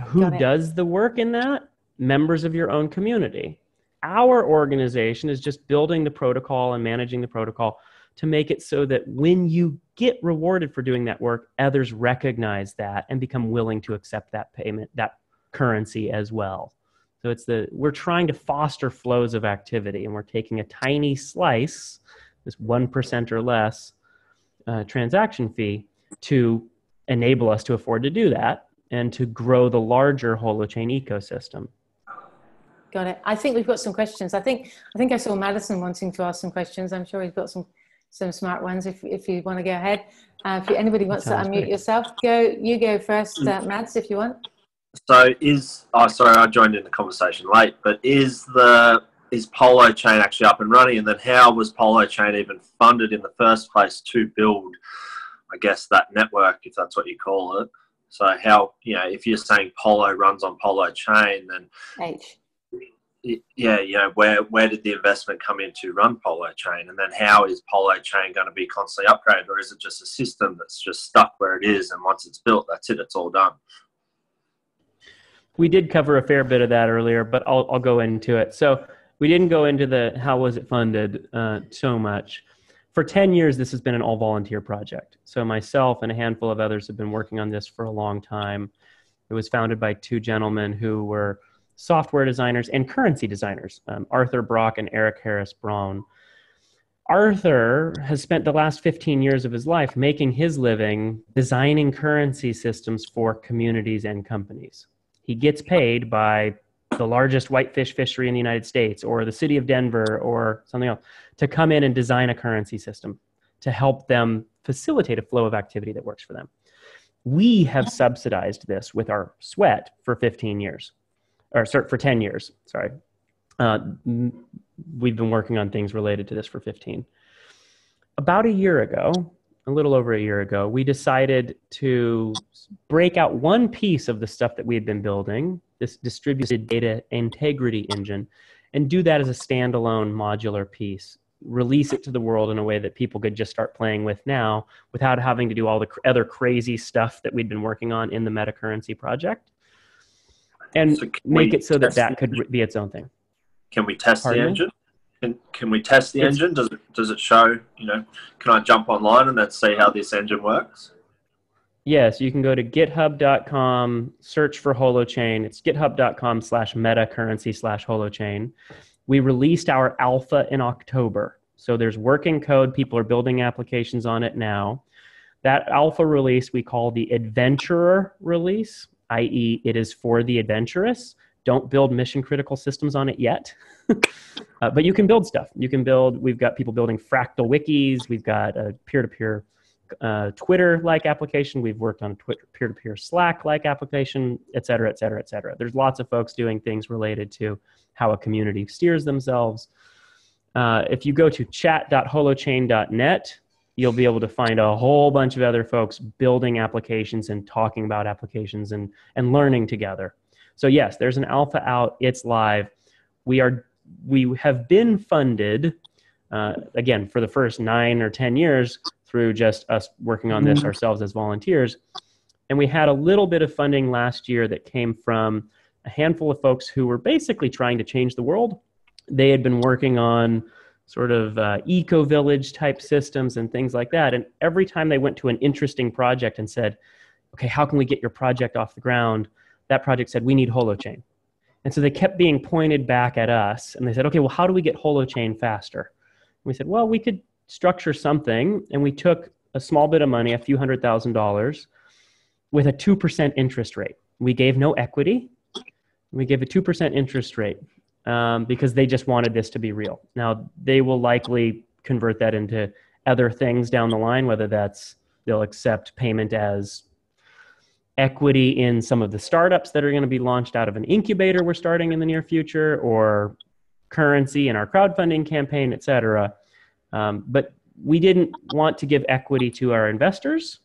Who does the work in that? Members of your own community. Our organization is just building the protocol and managing the protocol to make it so that when you get rewarded for doing that work, others recognize that and become willing to accept that payment, that currency as well. So we're trying to foster flows of activity, and we're taking a tiny slice, this 1% or less transaction fee, to enable us to afford to do that and to grow the larger Holochain ecosystem. Got it. I think we've got some questions. I think I saw Madison wanting to ask some questions. I'm sure he's got some smart ones. If you want to go ahead, if anybody wants to unmute yourself, you go first, Mads, if you want. So sorry, I joined in the conversation late, but is Holochain actually up and running? And then how was Holochain even funded in the first place to build, I guess, that network, if that's what you call it? So how, if you're saying Holo runs on Holochain, then where did the investment come in to run Holochain? And then how is Holochain going to be constantly upgraded? Or is it just a system that's just stuck where it is, and once it's built, that's it, it's all done? We did cover a fair bit of that earlier, but I'll go into it. So we didn't go into the how was it funded so much. For 10 years, this has been an all-volunteer project. So myself and a handful of others have been working on this for a long time. It was founded by two gentlemen who were software designers and currency designers, Arthur Brock and Eric Harris Brown. Arthur has spent the last 15 years of his life making his living designing currency systems for communities and companies. He gets paid by the largest whitefish fishery in the United States or the city of Denver or something else to come in and design a currency system to help them facilitate a flow of activity that works for them. We have subsidized this with our sweat for 15 years, or for 10 years, sorry. We've been working on things related to this for 15. About a year ago, a little over a year ago, we decided to break out one piece of the stuff that we had been building, this distributed data integrity engine, and do that as a standalone modular piece, release it to the world in a way that people could just start playing with now without having to do all the other crazy stuff that we'd been working on in the MetaCurrency project, and make it so that that could be its own thing. Can we test the engine? Can we test the engine? Does it show, can I jump online and then see how this engine works? Yes, you can go to github.com, search for Holochain. It's github.com/metacurrency/Holochain. We released our alpha in October. So there's working code. People are building applications on it now. That alpha release we call the adventurer release, i.e. it is for the adventurous. Don't build mission critical systems on it yet. But you can build stuff. We've got people building fractal wikis. We've got a peer-to-peer Twitter-like application. We've worked on a peer-to-peer Slack-like application, et cetera, et cetera, et cetera. There's lots of folks doing things related to how a community steers themselves. If you go to chat.holochain.net, you'll be able to find a whole bunch of other folks building applications and talking about applications and learning together. So yes, there's an alpha out. It's live. We have been funded, again, for the first 9 or 10 years through just us working on this ourselves as volunteers. And we had a little bit of funding last year that came from a handful of folks who were basically trying to change the world. They had been working on sort of eco-village type systems and things like that. And every time they went to an interesting project and said, okay, how can we get your project off the ground? That project said, we need Holochain. And so they kept being pointed back at us. And they said, okay, well, how do we get Holochain faster? And we said, well, we could structure something. And we took a small bit of money, a few $100,000, with a 2% interest rate. We gave no equity. We gave a 2% interest rate because they just wanted this to be real. Now, they will likely convert that into other things down the line, whether that's they'll accept payment as equity in some of the startups that are going to be launched out of an incubator we're starting in the near future, or currency in our crowdfunding campaign, et cetera. But we didn't want to give equity to our investors.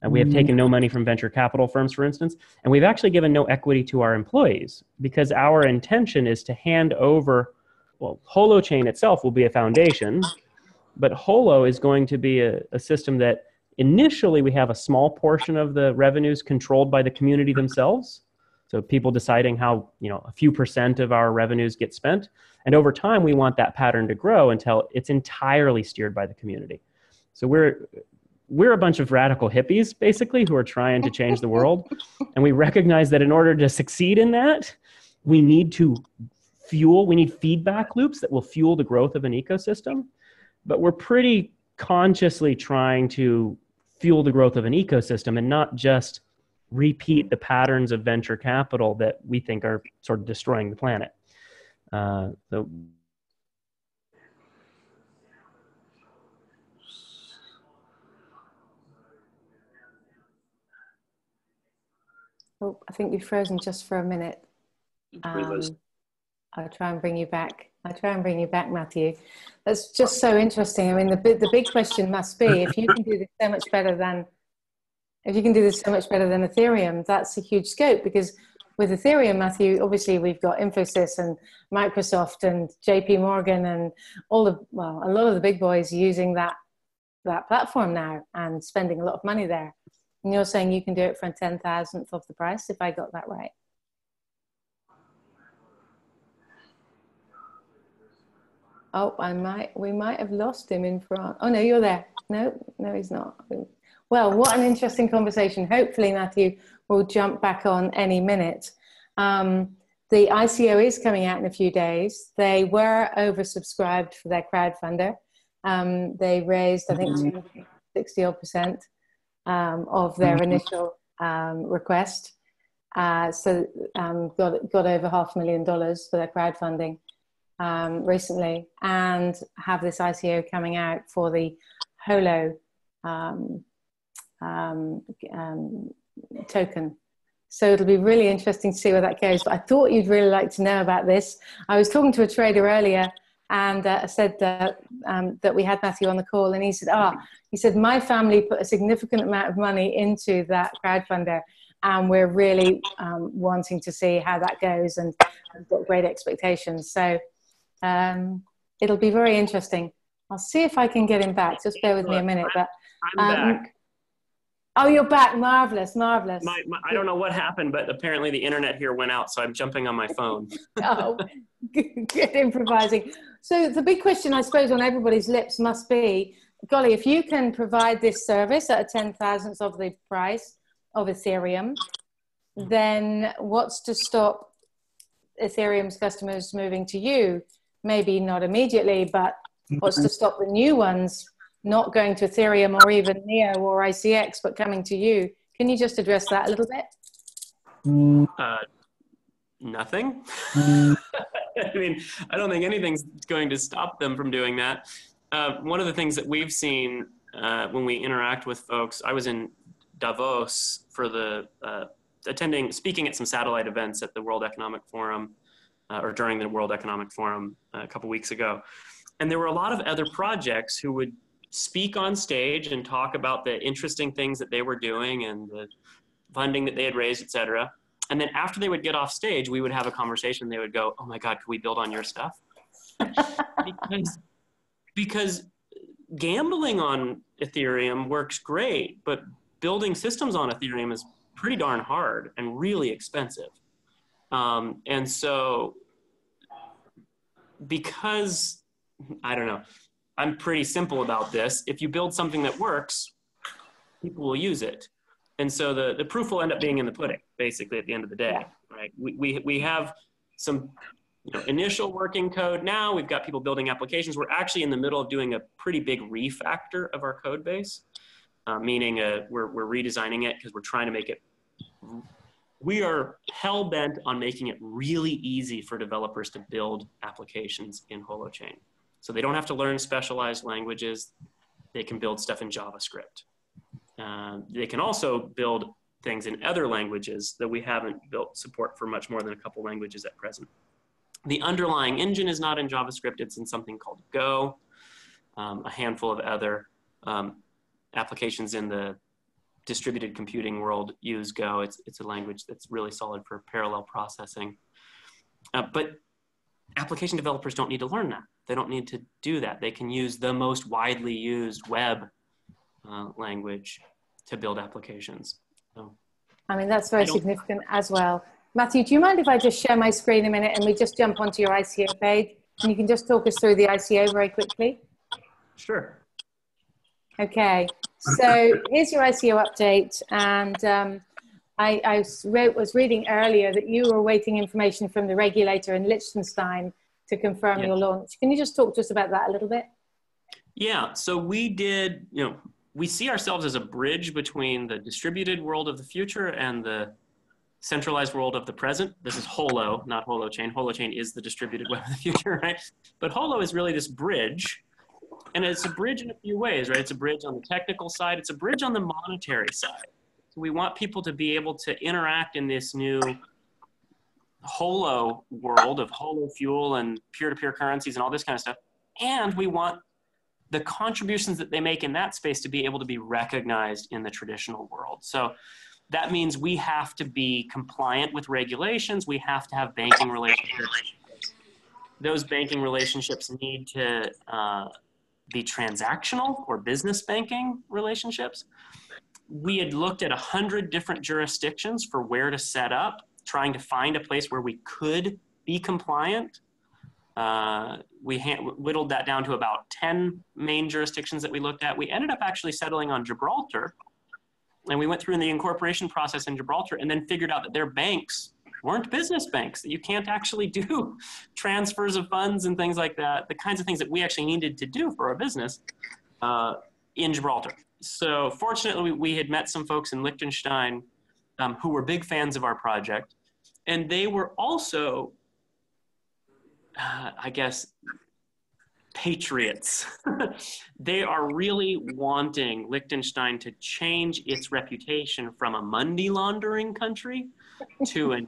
And we have taken no money from venture capital firms, for instance, and we've actually given no equity to our employees because our intention is to hand over, well, Holochain itself will be a foundation, but Holo is going to be a system that initially we have a small portion of the revenues controlled by the community themselves. So people deciding how, a few % of our revenues get spent. And over time, we want that pattern to grow until it's entirely steered by the community. So we're a bunch of radical hippies, basically, who are trying to change the world. And we recognize that in order to succeed in that, we need feedback loops that will fuel the growth of an ecosystem. But we're pretty consciously trying to fuel the growth of an ecosystem and not just repeat the patterns of venture capital that we think are sort of destroying the planet. Oh, I think you've frozen just for a minute. I'll try and bring you back. Matthew. That's just so interesting. I mean, the big question must be, if you can do this so much better than Ethereum, that's a huge scope, because with Ethereum, Matthew, obviously we've got Infosys and Microsoft and JP Morgan and a lot of the big boys using that platform now and spending a lot of money there. And you're saying you can do it for a 10,000th of the price, if I got that right? Oh, we might have lost him in front. Oh, no, you're there. No, he's not. Well, what an interesting conversation. Hopefully, Matthew will jump back on any minute. The ICO is coming out in a few days. They were oversubscribed for their crowdfunder. They raised, I think, 60% of their initial request. So got over $500,000 for their crowdfunding recently, and have this ICO coming out for the Holo token. So it'll be really interesting to see where that goes. But I thought you'd really like to know about this. I was talking to a trader earlier, and I said that we had Matthew on the call, and he said, my family put a significant amount of money into that crowdfunder, and we're really wanting to see how that goes, and I've got great expectations. So it'll be very interesting. I'll see if I can get him back. Just bear with me a minute. But I'm back. Oh, you're back. Marvelous, marvelous. I don't know what happened, but apparently the internet here went out, so I'm jumping on my phone. Oh, good improvising. So the big question, I suppose, on everybody's lips must be, golly, if you can provide this service at a 10,000th of the price of Ethereum, then what's to stop Ethereum's customers moving to you? Maybe not immediately, but what's to stop the new ones not going to Ethereum or even Neo or ICX, but coming to you? Can you just address that a little bit? Nothing. I mean, I don't think anything's going to stop them from doing that. One of the things that we've seen when we interact with folks, I was in Davos for speaking at some satellite events at the World Economic Forum, or during the World Economic Forum a couple weeks ago. And there were a lot of other projects who would speak on stage and talk about the interesting things that they were doing and the funding that they had raised, et cetera. And then after they would get off stage, we would have a conversation. They would go, oh my God, could we build on your stuff? because gambling on Ethereum works great, but building systems on Ethereum is pretty darn hard and really expensive. And so because I don't know. I'm pretty simple about this. If you build something that works, people will use it. And so the proof will end up being in the pudding, basically, at the end of the day, right? We have some initial working code now. We've got people building applications. We're actually in the middle of doing a pretty big refactor of our code base, meaning we're redesigning it because we're trying to make it, we are hell-bent on making it really easy for developers to build applications in Holochain. So they don't have to learn specialized languages. They can build stuff in JavaScript. They can also build things in other languages that we haven't built support for much more than a couple languages at present. The underlying engine is not in JavaScript. It's in something called Go. A handful of other applications in the distributed computing world use Go. It's a language that's really solid for parallel processing. But application developers don't need to learn that. They don't need to do that. They can use the most widely used web language to build applications. So, I mean, that's very significant as well. Matthew, do you mind if I just share my screen a minute and we just jump onto your ICO page and you can just talk us through the ICO very quickly? Sure. Okay, so here's your ICO update, and I was reading earlier that you were awaiting information from the regulator in Liechtenstein to confirm your launch. Can you just talk to us about that a little bit? Yeah, so we did, we see ourselves as a bridge between the distributed world of the future and the centralized world of the present. This is Holo, not Holochain. Holochain is the distributed web of the future, right? But Holo is really this bridge. And it's a bridge in a few ways, right? It's a bridge on the technical side. It's a bridge on the monetary side. So we want people to be able to interact in this new Holo world of Holo fuel and peer-to-peer currencies and all this kind of stuff. And we want the contributions that they make in that space to be able to be recognized in the traditional world. So that means we have to be compliant with regulations. We have to have banking relationships. Those banking relationships need to be transactional or business banking relationships. We had looked at 100 different jurisdictions for where to set up, trying to find a place where we could be compliant. We whittled that down to about 10 main jurisdictions that we looked at. We ended up actually settling on Gibraltar, and we went through the incorporation process in Gibraltar and then figured out that their banks weren't business banks, that you can't actually do transfers of funds and things like that, the kinds of things that we actually needed to do for our business in Gibraltar. So fortunately, we had met some folks in Liechtenstein who were big fans of our project, and they were also, I guess, patriots. They are really wanting Liechtenstein to change its reputation from a money laundering country to an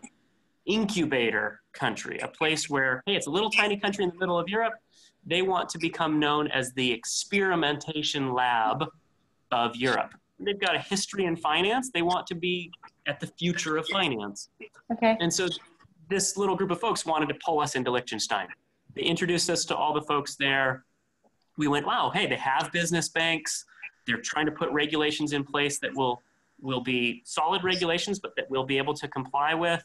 incubator country, a place where, hey, it's a little tiny country in the middle of Europe. They want to become known as the experimentation lab of Europe. They've got a history in finance. They want to be at the future of finance. Okay. And so this little group of folks wanted to pull us into Liechtenstein. They introduced us to all the folks there. We went, wow, hey, they have business banks. They're trying to put regulations in place that will be solid regulations, but that we'll be able to comply with.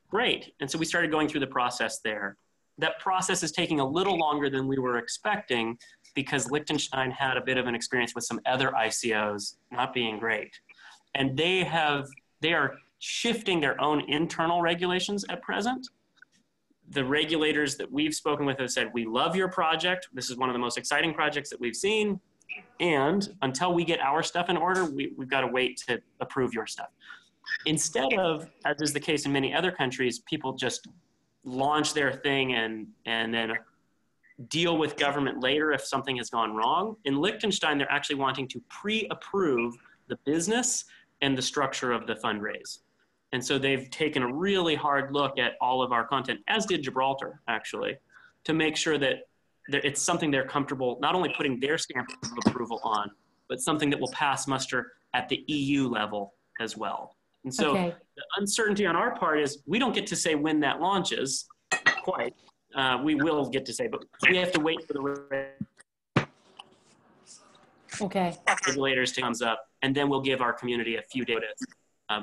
Great. And so we started going through the process there. That process is taking a little longer than we were expecting because Liechtenstein had a bit of an experience with some other ICOs not being great. And they are shifting their own internal regulations at present. The regulators that we've spoken with have said, we love your project. This is one of the most exciting projects that we've seen. And until we get our stuff in order, we've got to wait to approve your stuff. Instead of, as is the case in many other countries, people just launch their thing and then deal with government later if something has gone wrong. In Liechtenstein, they're actually wanting to pre-approve the business and the structure of the fundraise. And so they've taken a really hard look at all of our content, as did Gibraltar, actually, to make sure that it's something they're comfortable not only putting their stamp of approval on, but something that will pass muster at the EU level as well. And so the uncertainty on our part is we don't get to say when that launches, quite. We will get to say, but we have to wait for the regulators to thumbs up, and then we'll give our community a few days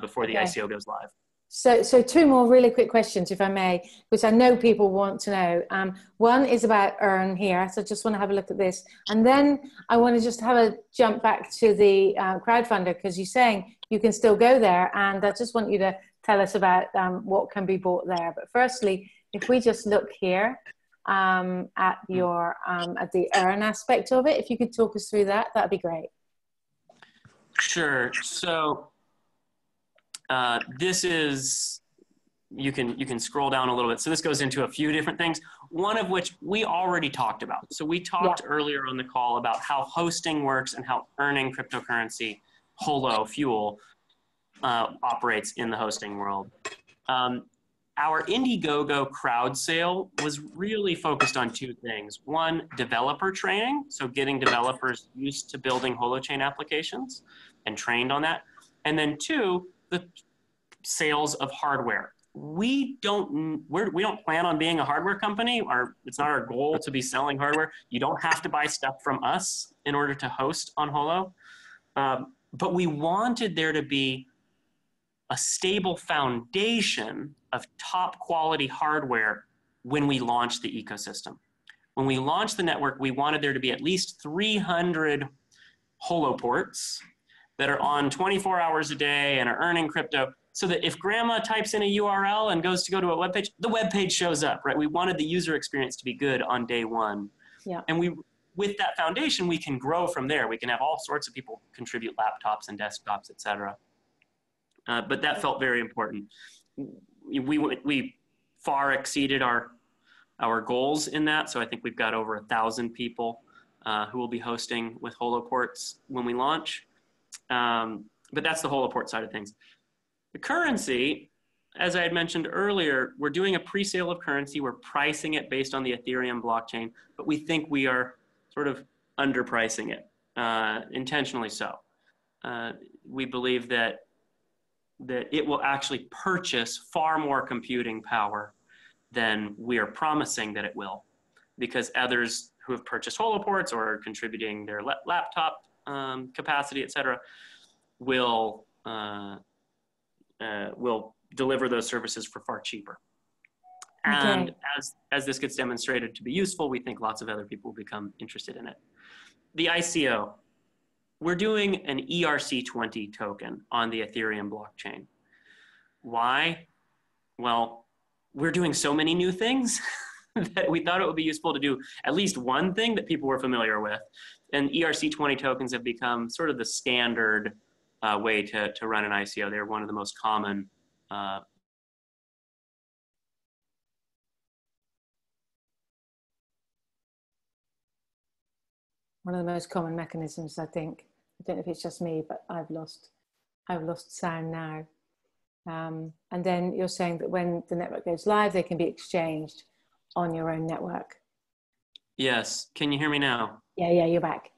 before the ICO goes live. So two more really quick questions, if I may, which I know people want to know. One is about earn here, so I just want to have a look at this. And then I want to just have a jump back to the crowdfunder, because you're saying you can still go there. And I just want you to tell us about what can be bought there. But firstly, if we just look here at your at the earn aspect of it, if you could talk us through that, that'd be great. Sure. So this is, you can scroll down a little bit. So this goes into a few different things, one of which we already talked about. So we talked earlier on the call about how hosting works and how earning cryptocurrency, Holo fuel, operates in the hosting world. Our Indiegogo crowd sale was really focused on two things. One, developer training, so getting developers used to building Holochain applications and trained on that. And then two, the sales of hardware. We don't plan on being a hardware company. It's not our goal to be selling hardware. You don't have to buy stuff from us in order to host on Holo. But we wanted there to be a stable foundation of top quality hardware when we launched the ecosystem. When we launched the network, we wanted there to be at least 300 Holo ports that are on 24 hours a day and are earning crypto, so that if grandma types in a URL and goes to a web page, the web page shows up, right? We wanted the user experience to be good on day one. Yeah. And with that foundation, we can grow from there. We can have all sorts of people contribute laptops and desktops, et cetera. But that felt very important. We far exceeded our goals in that. So I think we've got over 1,000 people who will be hosting with Holoports when we launch. But that's the Holoport side of things. The currency, as I had mentioned earlier, we're doing a pre-sale of currency. We're pricing it based on the Ethereum blockchain, but we think we are sort of underpricing it, intentionally so. We believe that it will actually purchase far more computing power than we are promising that it will, because others who have purchased Holoports or are contributing their laptop capacity, et cetera, will deliver those services for far cheaper. And okay, as this gets demonstrated to be useful, we think lots of other people will become interested in it. The ICO, we're doing an ERC20 token on the Ethereum blockchain. Why? Well, we're doing so many new things that we thought it would be useful to do at least one thing that people were familiar with. And ERC20 tokens have become sort of the standard way to run an ICO. They're one of the most common one of the most common mechanisms, I think. I don't know if it's just me, but I've lost sound now. And then you're saying that when the network goes live, they can be exchanged on your own network. Yes. Can you hear me now? Yeah, you're back.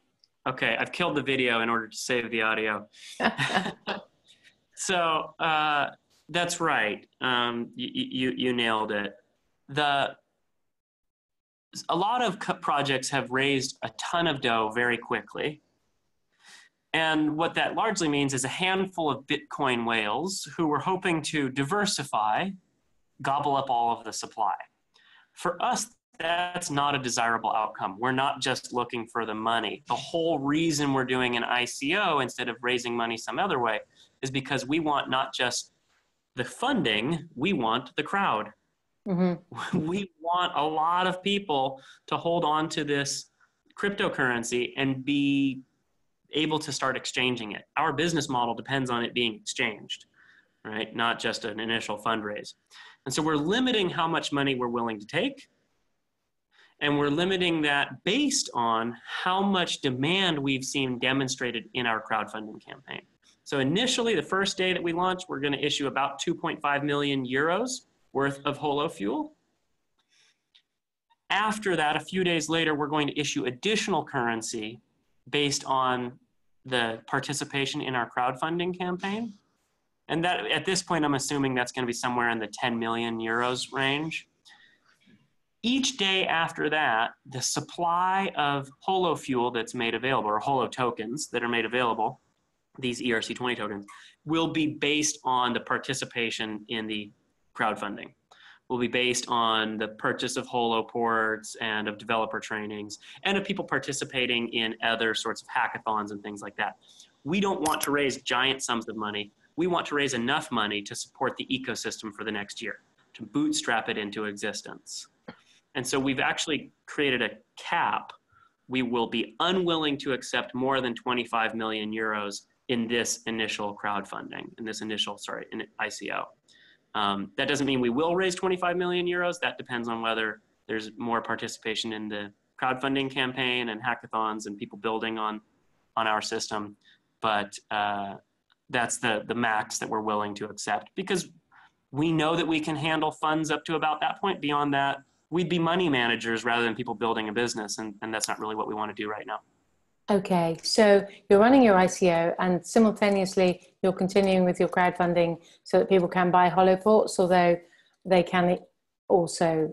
Okay, I've killed the video in order to save the audio. So that's right. You nailed it. A lot of projects have raised a ton of dough very quickly. And what that largely means is a handful of Bitcoin whales who were hoping to diversify, gobble up all of the supply. For us, that's not a desirable outcome. We're not just looking for the money. The whole reason we're doing an ICO instead of raising money some other way is because we want not just the funding, we want the crowd. Mm-hmm. We want a lot of people to hold on to this cryptocurrency and be able to start exchanging it. Our business model depends on it being exchanged, right? Not just an initial fundraise. And so we're limiting how much money we're willing to take. And we're limiting that based on how much demand we've seen demonstrated in our crowdfunding campaign. So initially, the first day that we launched, we're going to issue about 2.5 million euros worth of Holo fuel. After that, a few days later, we're going to issue additional currency based on the participation in our crowdfunding campaign. And that, at this point, I'm assuming that's going to be somewhere in the 10 million euros range. Each day after that, the supply of Holo fuel that's made available, or Holo tokens that are made available, these ERC20 tokens, will be based on the participation in the crowdfunding. Will be based on the purchase of Holo ports and of developer trainings and of people participating in other sorts of hackathons and things like that. We don't want to raise giant sums of money. We want to raise enough money to support the ecosystem for the next year, to bootstrap it into existence. And so we've actually created a cap. We will be unwilling to accept more than 25 million euros in this initial crowdfunding, in ICO. That doesn't mean we will raise 25 million euros. That depends on whether there's more participation in the crowdfunding campaign and hackathons and people building on our system. But that's the max that we're willing to accept, because we know that we can handle funds up to about that point. Beyond that, we'd be money managers rather than people building a business. And that's not really what we want to do right now. Okay, so you're running your ICO and simultaneously you're continuing with your crowdfunding so that people can buy Holo ports, although they can also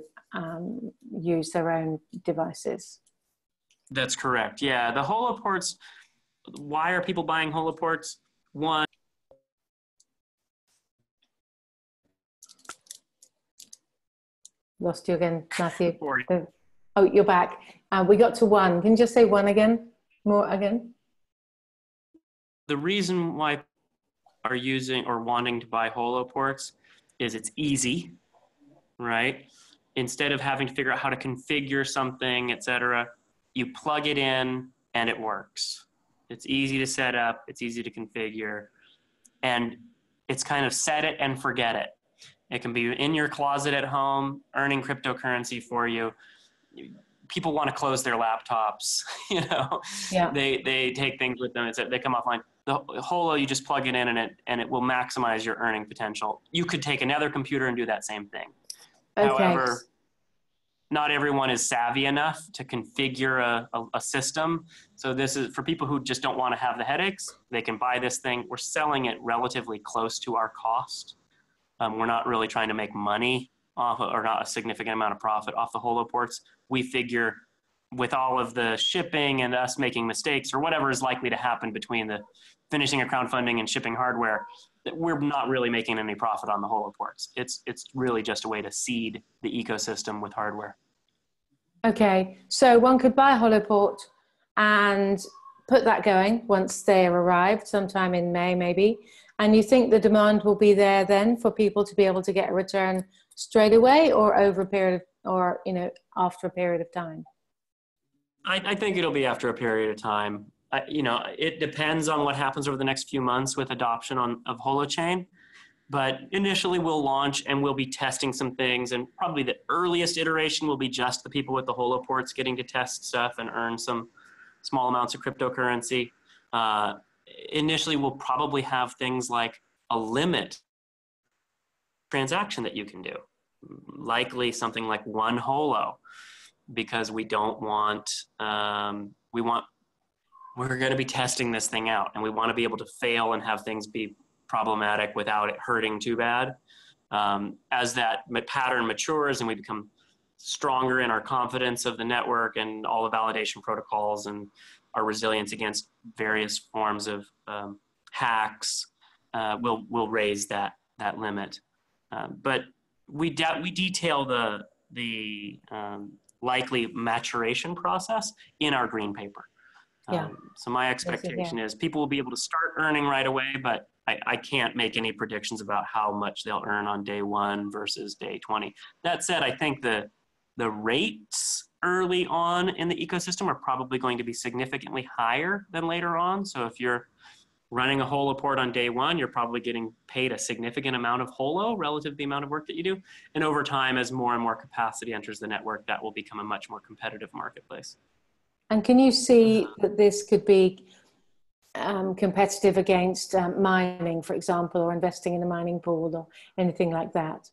use their own devices. That's correct. Yeah, the Holo ports, why are people buying Holo ports? One, lost you again, Matthew. Oh, you're back. We got to one. Can you just say one again? More again? The reason why are using or wanting to buy Holo ports is it's easy, right? Instead of having to figure out how to configure something, etc., you plug it in and it works. It's easy to set up, it's easy to configure, and it's kind of set it and forget it. It can be in your closet at home, earning cryptocurrency for you. People want to close their laptops, you know. Yeah. They take things with them. They come offline. The Holo, you just plug it in and it will maximize your earning potential. You could take another computer and do that same thing. Okay. However, not everyone is savvy enough to configure a system. So this is for people who just don't want to have the headaches. They can buy this thing. We're selling it relatively close to our cost. We're not really trying to make money off or not a significant amount of profit off the Holo ports. We figure with all of the shipping and us making mistakes or whatever is likely to happen between the finishing a crowdfunding and shipping hardware, that we're not really making any profit on the Holo ports. It's really just a way to seed the ecosystem with hardware. Okay, so one could buy a Holo port and put that going once they're arrived, sometime in May maybe. And you think the demand will be there then for people to be able to get a return straight away or over a period of, or, you know, after a period of time? I think it'll be after a period of time. You know, it depends on what happens over the next few months with adoption of Holochain. But initially we'll launch and we'll be testing some things, and probably the earliest iteration will be just the people with the Holo ports getting to test stuff and earn some small amounts of cryptocurrency. Initially we'll probably have things like a limit transaction that you can do, likely something like 1 Holo, because we don't want, we're going to be testing this thing out and we want to be able to fail and have things be problematic without it hurting too bad. As that pattern matures and we become stronger in our confidence of the network and all the validation protocols and our resilience against various forms of hacks, we'll raise that limit. But we detail the likely maturation process in our green paper. Yeah. So my expectation is people will be able to start earning right away, but I can't make any predictions about how much they'll earn on day 1 versus day 20. That said, I think the rates early on in the ecosystem are probably going to be significantly higher than later on. So if you're running a Holo port on day 1, you're probably getting paid a significant amount of Holo relative to the amount of work that you do. And over time, as more and more capacity enters the network, that will become a much more competitive marketplace. And can you see that this could be competitive against mining, for example, or investing in a mining pool or anything like that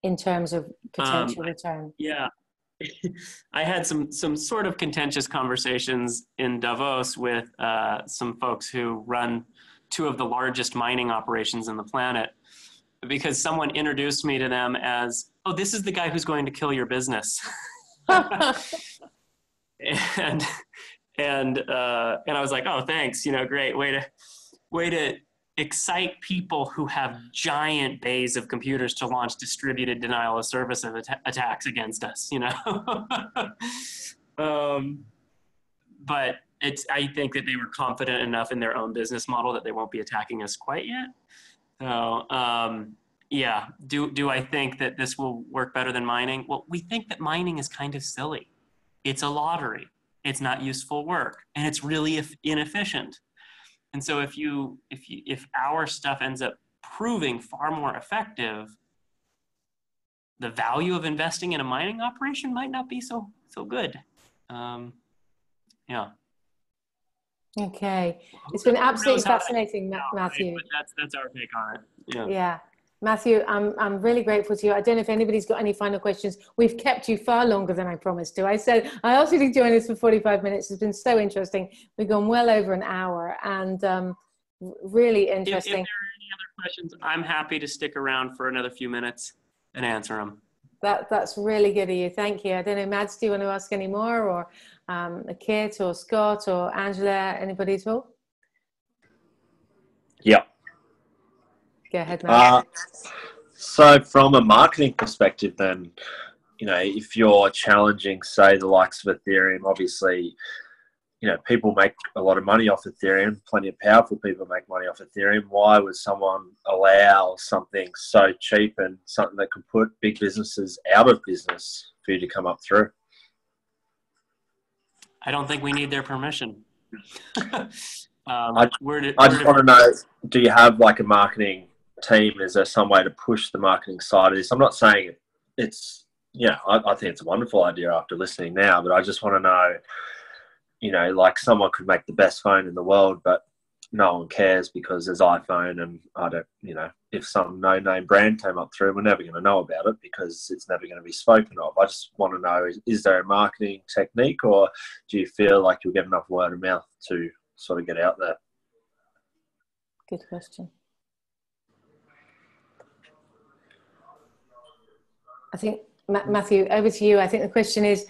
in terms of potential return? Yeah. I had some sort of contentious conversations in Davos with some folks who run 2 of the largest mining operations on the planet, because someone introduced me to them as, oh, this is the guy who's going to kill your business. and I was like, oh, thanks, you know, great way way to excite people who have giant bays of computers to launch distributed denial of service attacks against us, you know? But I think that they were confident enough in their own business model that they won't be attacking us quite yet. So, yeah, do I think that this will work better than mining? Well, we think that mining is kind of silly. It's a lottery. It's not useful work, and it's really inefficient. And so if our stuff ends up proving far more effective, the value of investing in a mining operation might not be so good. Yeah. Okay, it's been absolutely fascinating, Matthew. Right? But that's our take on it. Yeah. Yeah. Matthew, I'm really grateful to you. I don't know if anybody's got any final questions. We've kept you far longer than I promised to. I asked you to join us for 45 minutes. It's been so interesting. We've gone well over an hour, and really interesting. If there are any other questions, I'm happy to stick around for another few minutes and answer them. That's really good of you. Thank you. I don't know, Mads, do you want to ask any more, or Kit or Scott or Angela, anybody at all? Yeah. Go ahead, Matt. So from a marketing perspective, then, you know, if you're challenging, say, the likes of Ethereum, obviously, you know, people make a lot of money off Ethereum. Plenty of powerful people make money off Ethereum. Why would someone allow something so cheap and something that could put big businesses out of business for you to come up through? I don't think we need their permission. I just want to know, do you have like a marketing team? Is there some way to push the marketing side of this? I'm not saying it's, yeah, I think it's a wonderful idea after listening now, but I just want to know, you know, like someone could make the best phone in the world, but no one cares because there's iPhone, and I don't, you know, if some no-name brand came up through, we're never going to know about it because it's never going to be spoken of. I just want to know, is there a marketing technique, or do you feel like you'll get enough word of mouth to sort of get out there? Good question. I think, Matthew, over to you. I think the question is,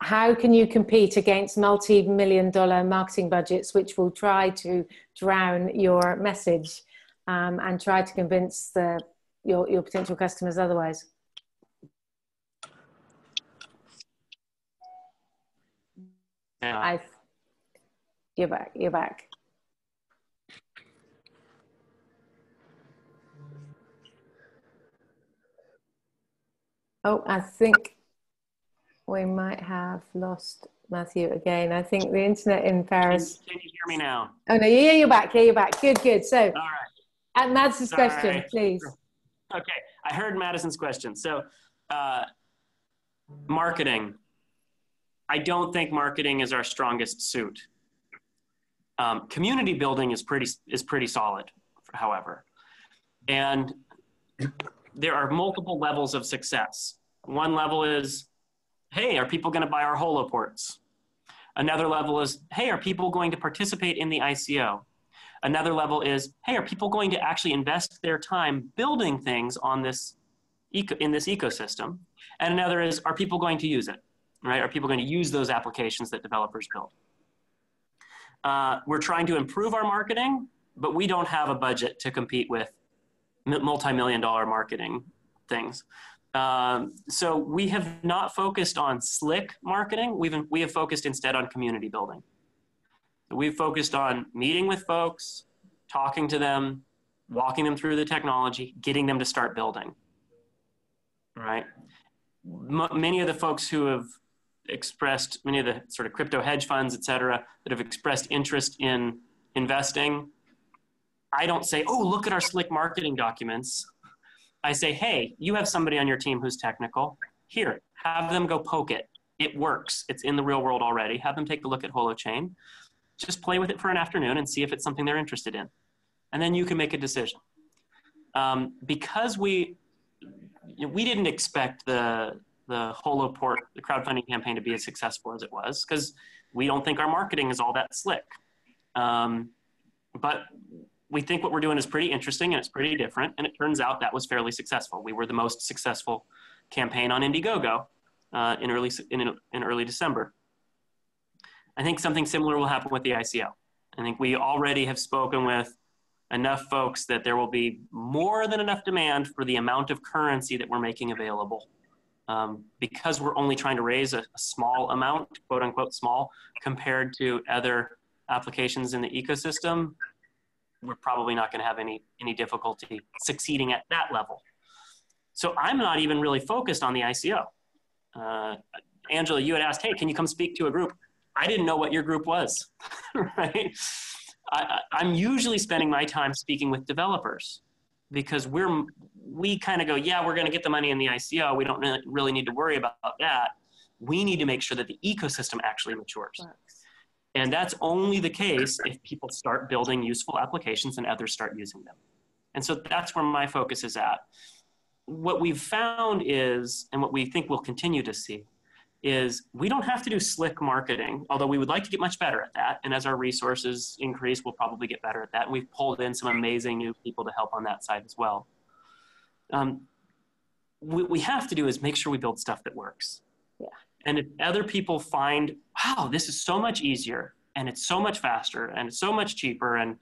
how can you compete against multi-million-dollar marketing budgets which will try to drown your message and try to convince your potential customers otherwise? Yeah. You're back. Oh, I think we might have lost Matthew again. I think the internet in Paris. Can you hear me now? Oh no, yeah, you're back. Yeah, you're back. Good. So, all right. At Mads' question, please. Okay, I heard Madison's question. So, marketing. I don't think marketing is our strongest suit. Community building is pretty solid, however, and there are multiple levels of success. One level is, hey, are people going to buy our Holo ports? Another level is, hey, are people going to participate in the ICO? Another level is, hey, are people going to actually invest their time building things on this in this ecosystem? And another is, are people going to use it, right? Are people going to use those applications that developers build? We're trying to improve our marketing, but we don't have a budget to compete with multi-million-dollar marketing things. So we have not focused on slick marketing. We have focused instead on community building. We've focused on meeting with folks, talking to them, walking them through the technology, getting them to start building, right? Many of the folks who have expressed, many of the sort of crypto hedge funds, et cetera, that have expressed interest in investing, I don't say, oh, look at our slick marketing documents. I say, hey, you have somebody on your team who's technical. Here, have them go poke it. It works. It's in the real world already. Have them take a look at Holochain. Just play with it for an afternoon and see if it's something they're interested in. And then you can make a decision. Because we didn't expect the Holo port, the crowdfunding campaign, to be as successful as it was, because we don't think our marketing is all that slick. But we think what we're doing is pretty interesting and it's pretty different. And it turns out that was fairly successful. We were the most successful campaign on Indiegogo in early December. I think something similar will happen with the ICO. I think we already have spoken with enough folks that there will be more than enough demand for the amount of currency that we're making available. Because we're only trying to raise a small amount, quote unquote small, compared to other applications in the ecosystem, we're probably not going to have any difficulty succeeding at that level. So I'm not even really focused on the ICO. Angela, you had asked, hey, can you come speak to a group? I didn't know what your group was, right? I'm usually spending my time speaking with developers because we kind of go, yeah, we're going to get the money in the ICO. We don't really need to worry about that. We need to make sure that the ecosystem actually matures. And that's only the case if people start building useful applications and others start using them. And so that's where my focus is at. What we've found is, and what we think we'll continue to see, is we don't have to do slick marketing, although we would like to get much better at that. And as our resources increase, we'll probably get better at that. And we've pulled in some amazing new people to help on that side as well. What we have to do is make sure we build stuff that works. Yeah. And if other people find, wow, this is so much easier and it's so much faster and it's so much cheaper and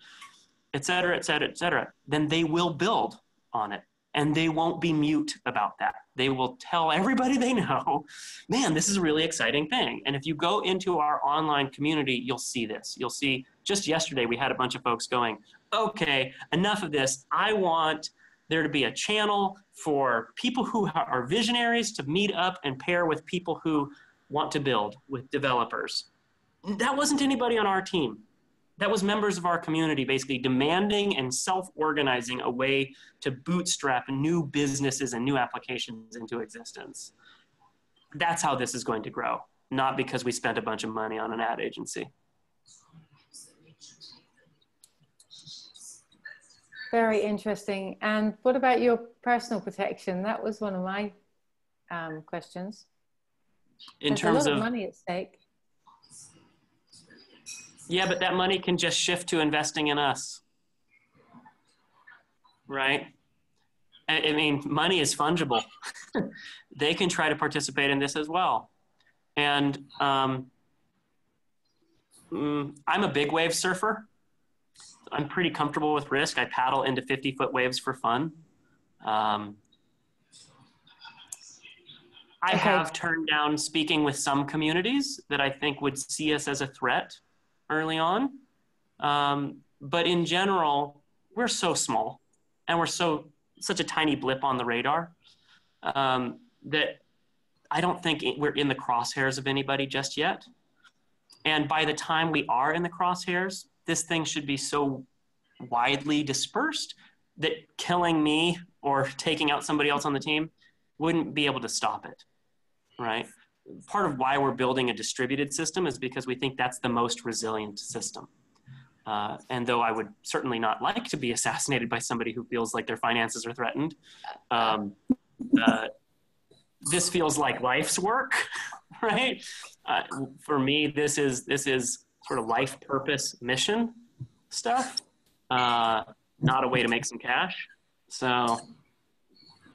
et cetera, et cetera, et cetera, then they will build on it. And they won't be mute about that. They will tell everybody they know, man, this is a really exciting thing. And if you go into our online community, you'll see this. You'll see, just yesterday, we had a bunch of folks going, okay, enough of this. I want there to be a channel for people who are visionaries to meet up and pair with people who want to build with developers. That wasn't anybody on our team. That was members of our community basically demanding and self-organizing a way to bootstrap new businesses and new applications into existence. That's how this is going to grow, not because we spent a bunch of money on an ad agency. Very interesting. And what about your personal protection? That was one of my questions. There's a lot of money at stake. Yeah, but that money can just shift to investing in us, right? I mean, money is fungible. They can try to participate in this as well. And I'm a big wave surfer. I'm pretty comfortable with risk. I paddle into 50-foot waves for fun. I have turned down speaking with some communities that I think would see us as a threat early on. But in general, we're so small and we're such a tiny blip on the radar that I don't think we're in the crosshairs of anybody just yet. And by the time we are in the crosshairs, this thing should be so widely dispersed that killing me or taking out somebody else on the team wouldn't be able to stop it, right? Part of why we're building a distributed system is because we think that's the most resilient system. And though I would certainly not like to be assassinated by somebody who feels like their finances are threatened, this feels like life's work, right? For me, this is sort of life purpose mission stuff, not a way to make some cash. So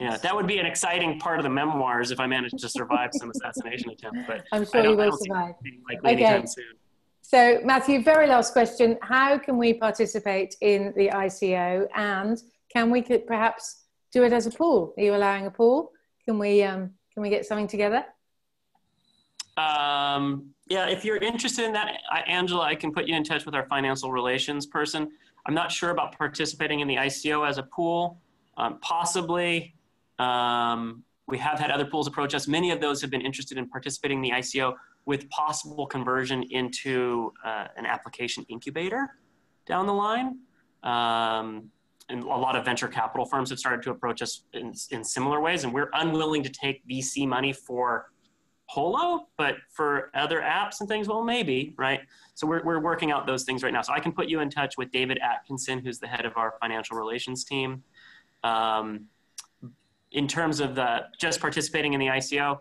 yeah, that would be an exciting part of the memoirs if I managed to survive some assassination attempt. But I'm sure you will survive. Anytime soon. So Matthew, very last question. How can we participate in the ICO, and can we perhaps do it as a pool? Are you allowing a pool? Can we get something together? Yeah, if you're interested in that, Angela, I can put you in touch with our financial relations person. I'm not sure about participating in the ICO as a pool. Possibly. We have had other pools approach us. Many of those have been interested in participating in the ICO with possible conversion into an application incubator down the line. And a lot of venture capital firms have started to approach us in similar ways, and we're unwilling to take VC money for Holo, but for other apps and things, well, maybe, right? So we're working out those things right now. So I can put you in touch with David Atkinson, who's the head of our financial relations team. In terms of just participating in the ICO,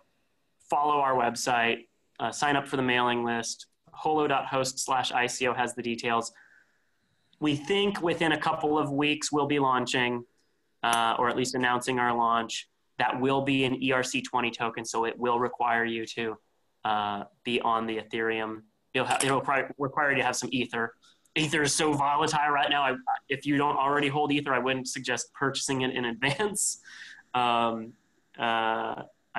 follow our website, sign up for the mailing list. holo.host/ICO has the details. We think within a couple of weeks we'll be launching, or at least announcing our launch. That will be an ERC20 token, so it will require you to be on the Ethereum. It'll require you to have some Ether. Ether is so volatile right now. If you don't already hold Ether, I wouldn't suggest purchasing it in advance. I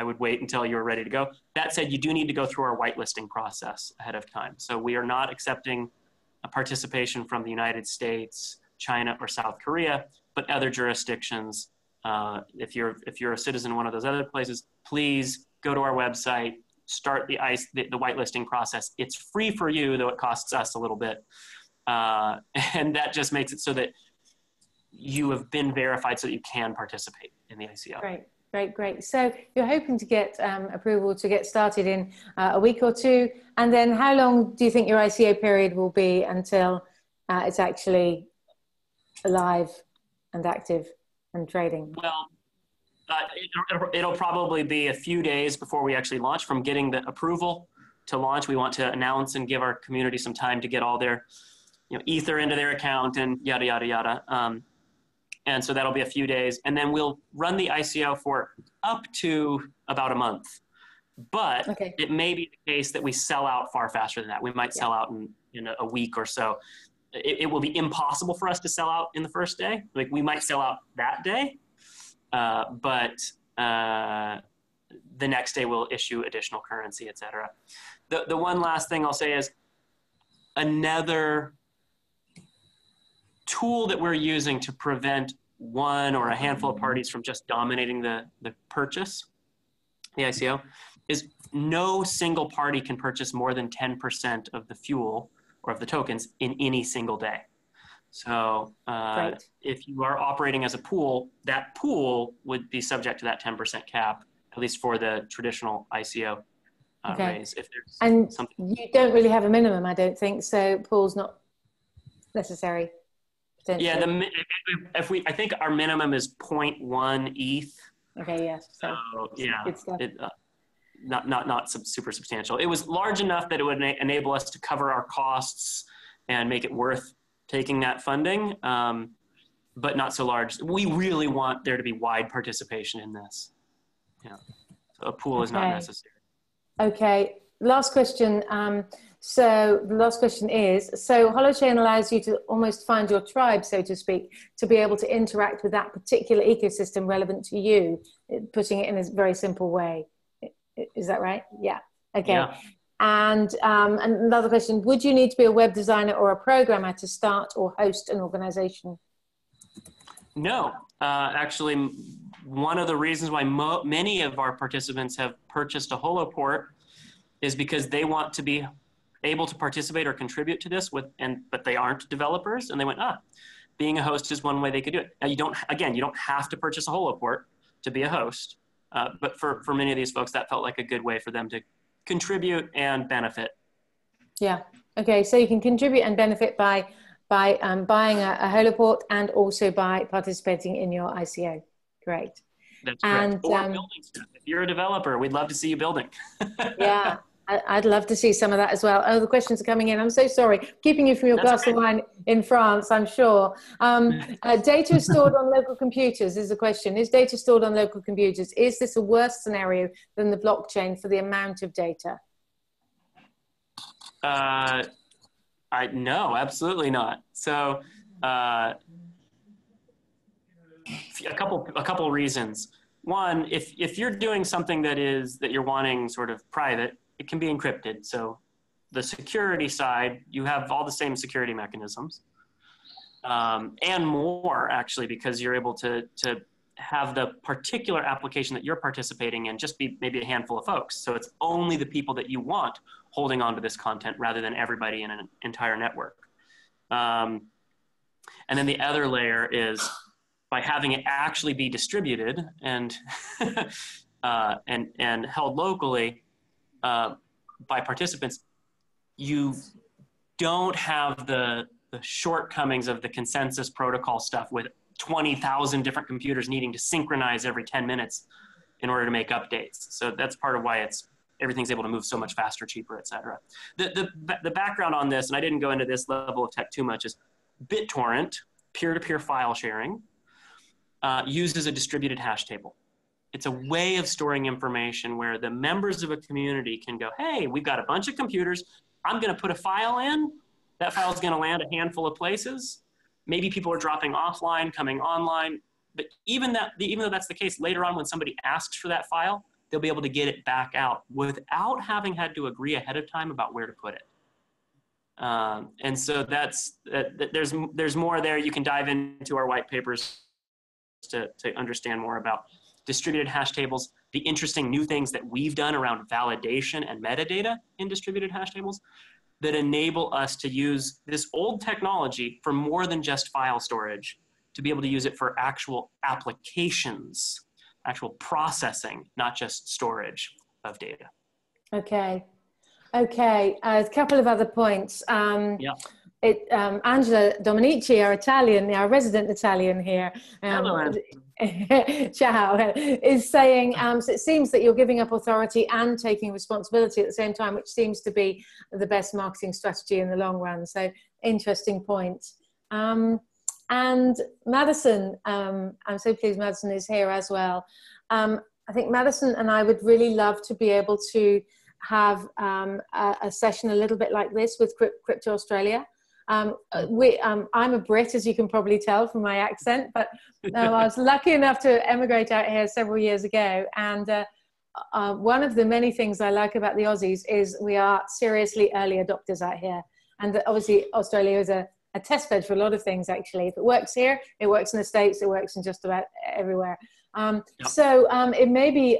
would wait until you're ready to go. That said, you do need to go through our whitelisting process ahead of time. So we are not accepting a participation from the United States, China, or South Korea, but other jurisdictions. If you're a citizen in one of those other places, please go to our website, start the whitelisting process. It's free for you, though it costs us a little bit. And that just makes it so that you have been verified so that you can participate in the ICO. Great. So you're hoping to get approval to get started in a week or two. And then how long do you think your ICO period will be until it's actually alive and active and trading? Well, it'll probably be a few days before we actually launch. From getting the approval to launch, we want to announce and give our community some time to get all their Ether into their account and yada, yada, yada. And so that'll be a few days. And then we'll run the ICO for up to about a month. But it may be the case that we sell out far faster than that. We might sell out in a week or so. It will be impossible for us to sell out in the first day. Like, we might sell out that day, but the next day we'll issue additional currency, et cetera. The one last thing I'll say is another tool that we're using to prevent one or a handful of parties from just dominating the purchase, the ICO, is no single party can purchase more than 10% of the fuel or of the tokens in any single day. So if you are operating as a pool, that pool would be subject to that 10% cap, at least for the traditional ICO raise. If there's something. You don't really have a minimum, I don't think, so pool's not necessary. Yeah, I think our minimum is 0.1 ETH. Okay, yes. So yeah, not super substantial. It was large enough that it would enable us to cover our costs and make it worth taking that funding, but not so large. We really want there to be wide participation in this. Yeah, so a pool is not necessary. Okay, last question. So the last question is, so Holochain allows you to almost find your tribe, so to speak, to be able to interact with that particular ecosystem relevant to you, putting it in a very simple way. Is that right? Yeah. Okay. Yeah. And another question, would you need to be a web designer or a programmer to start or host an organization? No. Actually, one of the reasons why many of our participants have purchased a Holo port is because they want to be able to participate or contribute to this but they aren't developers, and they went, being a host is one way they could do it. Now you don't have to purchase a Holo port to be a host, but for many of these folks, that felt like a good way for them to contribute and benefit. Yeah. Okay, so you can contribute and benefit by buying a Holo port and also by participating in your ICO. Great. That's correct. Or building stuff. If you're a developer, we'd love to see you building. Yeah. I'd love to see some of that as well. Oh, the questions are coming in. I'm so sorry. Keeping you from your glass of wine in France, I'm sure. Data is stored on local computers is the question. Is data stored on local computers? Is this a worse scenario than the blockchain for the amount of data? No, absolutely not. So a couple reasons. One, if you're doing something that you're wanting sort of private, it can be encrypted. So the security side, you have all the same security mechanisms, and more actually, because you're able to have the particular application that you're participating in just be maybe a handful of folks. So it's only the people that you want holding on to this content rather than everybody in an entire network. And then the other layer is by having it actually be distributed and and held locally by participants, you don't have the shortcomings of the consensus protocol stuff with 20,000 different computers needing to synchronize every 10 minutes in order to make updates. So that's part of why everything's able to move so much faster, cheaper, et cetera. The background on this, and I didn't go into this level of tech too much, is BitTorrent, peer-to-peer file sharing, uses a distributed hash table. It's a way of storing information where the members of a community can go, hey, we've got a bunch of computers. I'm going to put a file in That file is going to land a handful of places. Maybe people are dropping offline, coming online. But even though that's the case, later on when somebody asks for that file, they'll be able to get it back out without having had to agree ahead of time about where to put it. And so there's more there. You can dive into our white papers to understand more about distributed hash tables, the interesting new things that we've done around validation and metadata in distributed hash tables that enable us to use this old technology for more than just file storage, to be able to use it for actual applications, actual processing, not just storage of data. Okay. Okay, a couple of other points. Yeah. Angela Dominici, our Italian, our resident Italian here, Hello, ciao, is saying, so it seems that you're giving up authority and taking responsibility at the same time, which seems to be the best marketing strategy in the long run. So interesting point. And Madison, I'm so pleased Madison is here as well. I think Madison and I would really love to be able to have a session a little bit like this with Crypto Australia. I'm a Brit, as you can probably tell from my accent, but I was lucky enough to emigrate out here several years ago. And one of the many things I like about the Aussies is we are seriously early adopters out here. And obviously Australia is a test bed for a lot of things, actually. If it works here, it works in the States, it works in just about everywhere. Yep. So it may be,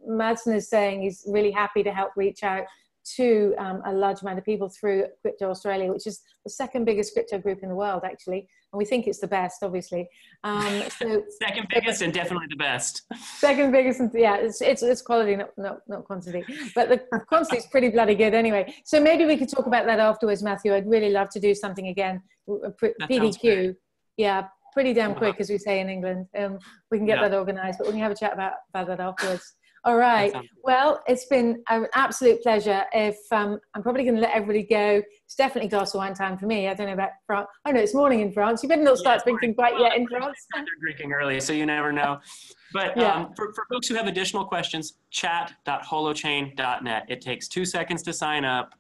Madsen is saying he's really happy to help reach out to a large amount of people through Crypto Australia, which is the second biggest crypto group in the world, actually. And we think it's the best, obviously. So second biggest and definitely the best. Second biggest, and yeah, it's quality, not quantity. But the quantity is pretty bloody good anyway. So maybe we could talk about that afterwards, Matthew. I'd really love to do something again. PDQ, yeah, pretty damn quick, as we say in England. We can get that organized, but we can have a chat about that afterwards. All right. Well, it's been an absolute pleasure. If I'm probably going to let everybody go. It's definitely glass of wine time for me. I don't know about France. I know it's morning in France. You better not start drinking quite yet in France. They're drinking early, so you never know. But for folks who have additional questions, chat.holochain.net. It takes 2 seconds to sign up.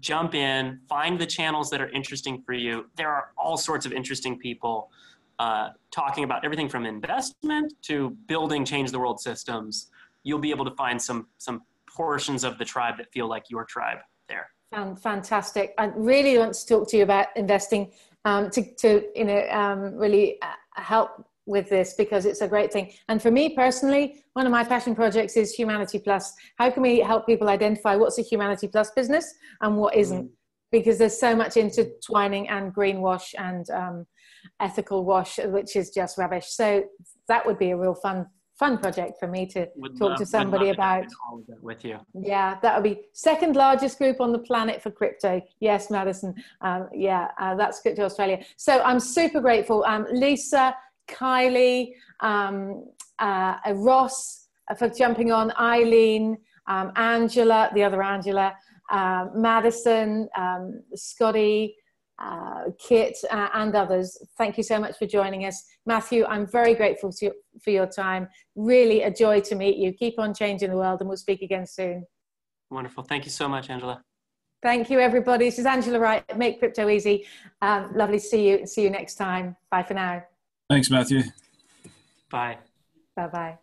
Jump in, find the channels that are interesting for you. There are all sorts of interesting people talking about everything from investment to building change the world systems. You'll be able to find some portions of the tribe that feel like your tribe there. Fantastic. I really want to talk to you about investing to really help with this, because it's a great thing. And for me personally, one of my passion projects is Humanity Plus. How can we help people identify what's a Humanity Plus business and what isn't? Because there's so much intertwining and greenwash and ethical wash, which is just rubbish. So that would be a real fun project for me to talk to somebody about. All of that with you. Yeah, that would be second largest group on the planet for crypto. Yes, Madison. That's Crypto Australia. So I'm super grateful. Lisa, Kylie, Ross for jumping on, Eileen, Angela, the other Angela, Madison, Scotty, Kit, and others. Thank you so much for joining us. Matthew, I'm very grateful for your time. Really a joy to meet you. Keep on changing the world, and we'll speak again soon. Wonderful. Thank you so much, Angela. Thank you, everybody. This is Angela Wright. Make Crypto Easy. Lovely to see you. See you next time. Bye for now. Thanks, Matthew. Bye. Bye-bye.